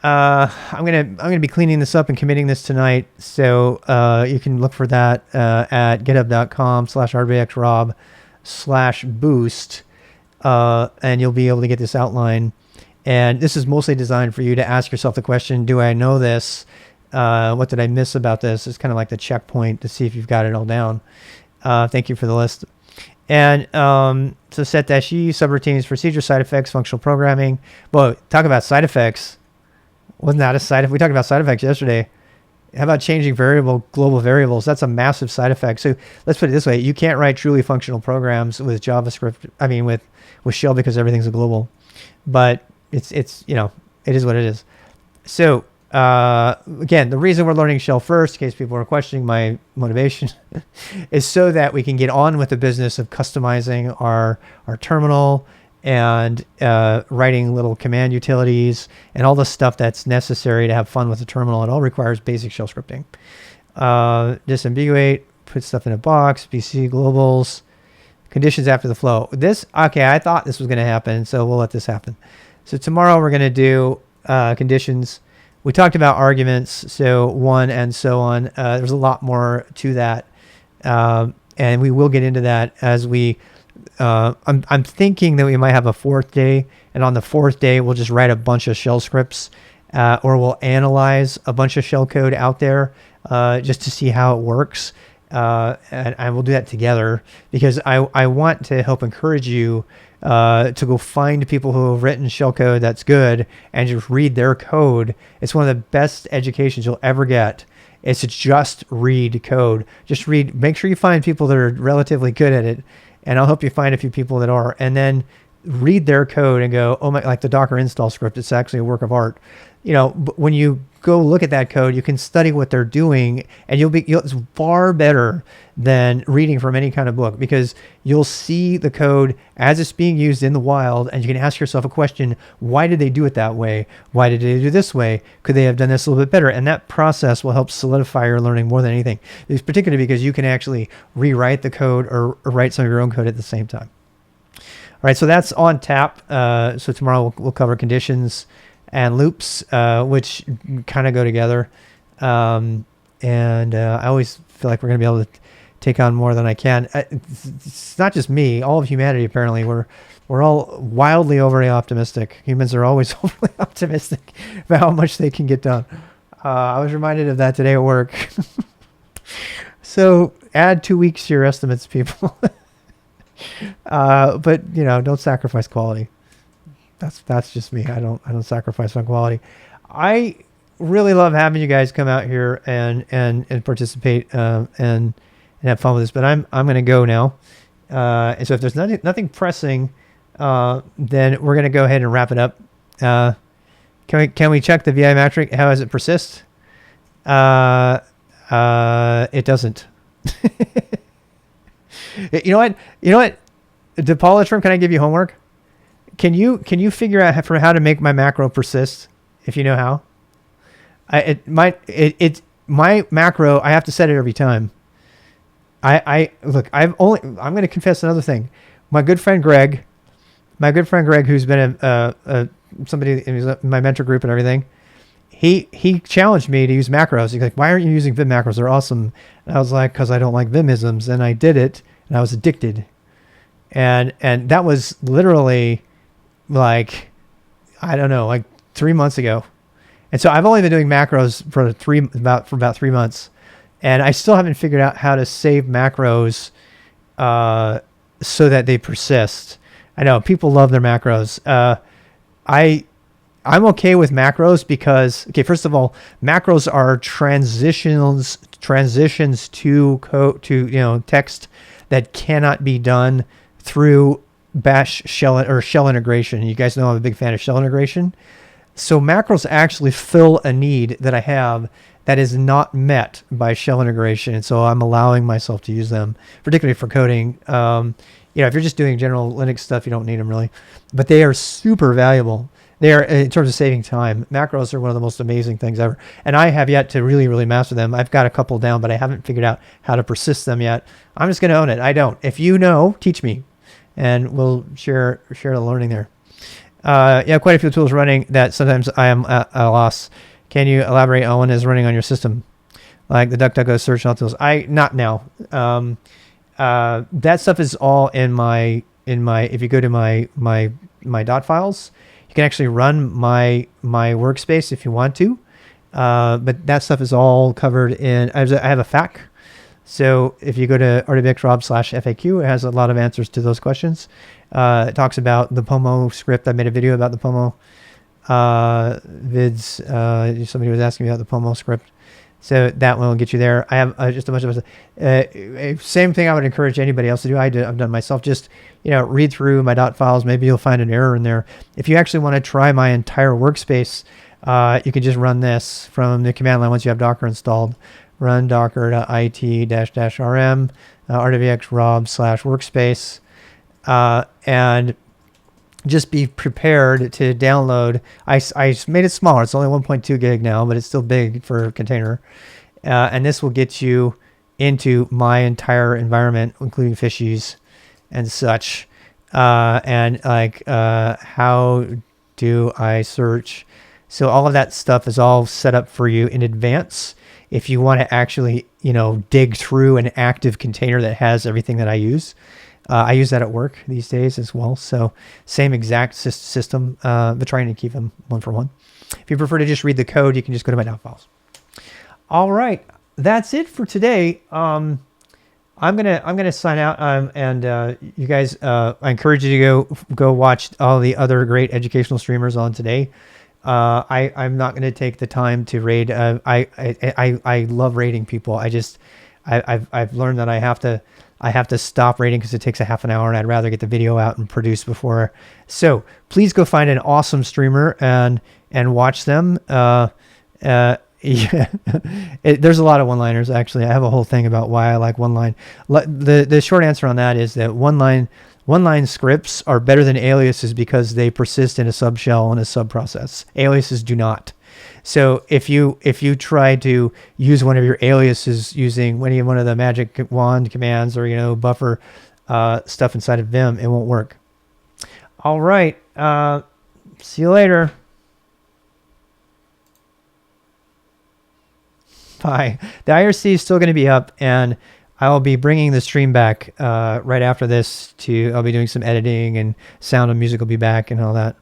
I'm gonna be cleaning this up and committing this tonight, so you can look for that at github.com/rbxrob/boost, and you'll be able to get this outline. And this is mostly designed for you to ask yourself the question: do I know this? What did I miss about this? It's kind of like the checkpoint to see if you've got it all down. Thank you for the list. And so set-e, subroutines, procedure, side effects, functional programming. Well, talk about side effects. Wasn't that a side effect? We talked about side effects yesterday. How about changing global variables? That's a massive side effect. So let's put it this way. You can't write truly functional programs with JavaScript. I mean, with Shell, because everything's a global. But it is what it is. So again, the reason we're learning Shell first, in case people are questioning my motivation, is so that we can get on with the business of customizing our terminal and writing little command utilities and all the stuff that's necessary to have fun with the terminal. It all requires basic shell scripting. Disambiguate, put stuff in a box, BC globals, conditions after the flow. I thought this was going to happen, so we'll let this happen. So tomorrow we're going to do conditions. We talked about arguments, so one and so on. There's a lot more to that, and we will get into that as we I'm thinking that we might have a fourth day, and on the fourth day we'll just write a bunch of shell scripts, or we'll analyze a bunch of shell code out there just to see how it works. And I will do that together because I want to help encourage you to go find people who have written shellcode that's good and just read their code. It's one of the best educations you'll ever get. It's to just read code. Just read. Make sure you find people that are relatively good at it, and I'll help you find a few people that are. And then read their code and go, oh my, like the Docker install script. It's actually a work of art. But when you go look at that code, you can study what they're doing, and it's far better than reading from any kind of book because you'll see the code as it's being used in the wild, and you can ask yourself a question: why did they do it that way? Why did they do this way? Could they have done this a little bit better? And that process will help solidify your learning more than anything. It's particularly because you can actually rewrite the code or write some of your own code at the same time. All right, so that's on tap. So tomorrow we'll cover conditions and loops, which kind of go together. I always feel like we're going to be able to take on more than I can. It's not just me. All of humanity, apparently. We're all wildly overly optimistic. Humans are always overly optimistic about how much they can get done. I was reminded of that today at work. So add 2 weeks to your estimates, people. But, don't sacrifice quality. That's just me. I don't sacrifice on quality. I really love having you guys come out here and participate and have fun with this. But I'm going to go now. And so if there's nothing pressing, then we're going to go ahead and wrap it up. Can we check the VI metric? How does it persist? It doesn't. You know what? DePaulitrum, can I give you homework? Can you figure out how to make my macro persist if you know how? My macro, I have to set it every time. I'm going to confess another thing. My good friend Greg, who's been somebody in my mentor group and everything, he challenged me to use macros. He's like, why aren't you using Vim macros? They're awesome. And I was like, because I don't like Vimisms. And I did it, and I was addicted. And that was literally like, I don't know, like 3 months ago. And so I've only been doing macros for about 3 months, and I still haven't figured out how to save macros so that they persist. I know people love their macros. I'm okay with macros because, first of all, macros are transitions to code, to text that cannot be done through bash shell or shell integration. You guys know I'm a big fan of shell integration. So macros actually fill a need that I have that is not met by shell integration. And so I'm allowing myself to use them, particularly for coding. If you're just doing general Linux stuff, you don't need them really, but they are super valuable. They are, in terms of saving time. Macros are one of the most amazing things ever. And I have yet to really, really master them. I've got a couple down, but I haven't figured out how to persist them yet. I'm just going to own it. I don't. If you know, teach me, and we'll share the learning there. Quite a few tools running that sometimes I am at a loss. Can you elaborate on what is running on your system? Like the DuckDuckGo search and all tools. Not now. That stuff is all in my, if you go to my dot files, you can actually run my workspace if you want to. But that stuff is all covered in, I have a FAQ. So if you go to rdbxrob/FAQ, it has a lot of answers to those questions. It talks about the Pomo script. I made a video about the Pomo vids. Somebody was asking me about the Pomo script. So that one will get you there. I have just a bunch of same thing I would encourage anybody else to do. I've done myself. Just read through my dot files. Maybe you'll find an error in there. If you actually want to try my entire workspace, you can just run this from the command line once you have Docker installed. Run docker.it-rm rdvxrob/workspace, and just be prepared to download. I made it smaller. It's only 1.2 gig now, but it's still big for a container. And this will get you into my entire environment, including fishies and such. How do I search? So all of that stuff is all set up for you in advance. If you want to actually, dig through an active container that has everything that I use. I use that at work these days as well. So same exact system, but trying to keep them one for one. If you prefer to just read the code, you can just go to my doc files. All right. that's it for today. I'm gonna sign out. And you guys, I encourage you to go watch all the other great educational streamers on today. I'm not gonna take the time to raid. I love raiding people. I've learned that I have to stop raiding because it takes a half an hour, and I'd rather get the video out and produce before. So please go find an awesome streamer and watch them. Yeah, there's a lot of one-liners. Actually, I have a whole thing about why I like one-line. The short answer on that is that one-line scripts are better than aliases because they persist in a subshell and a subprocess. Aliases do not. So if you try to use one of your aliases using one of the magic wand commands or buffer stuff inside of Vim, it won't work. All right. See you later. Bye. The IRC is still going to be up, and I will be bringing the stream back right after this. I'll be doing some editing, and sound and music will be back and all that.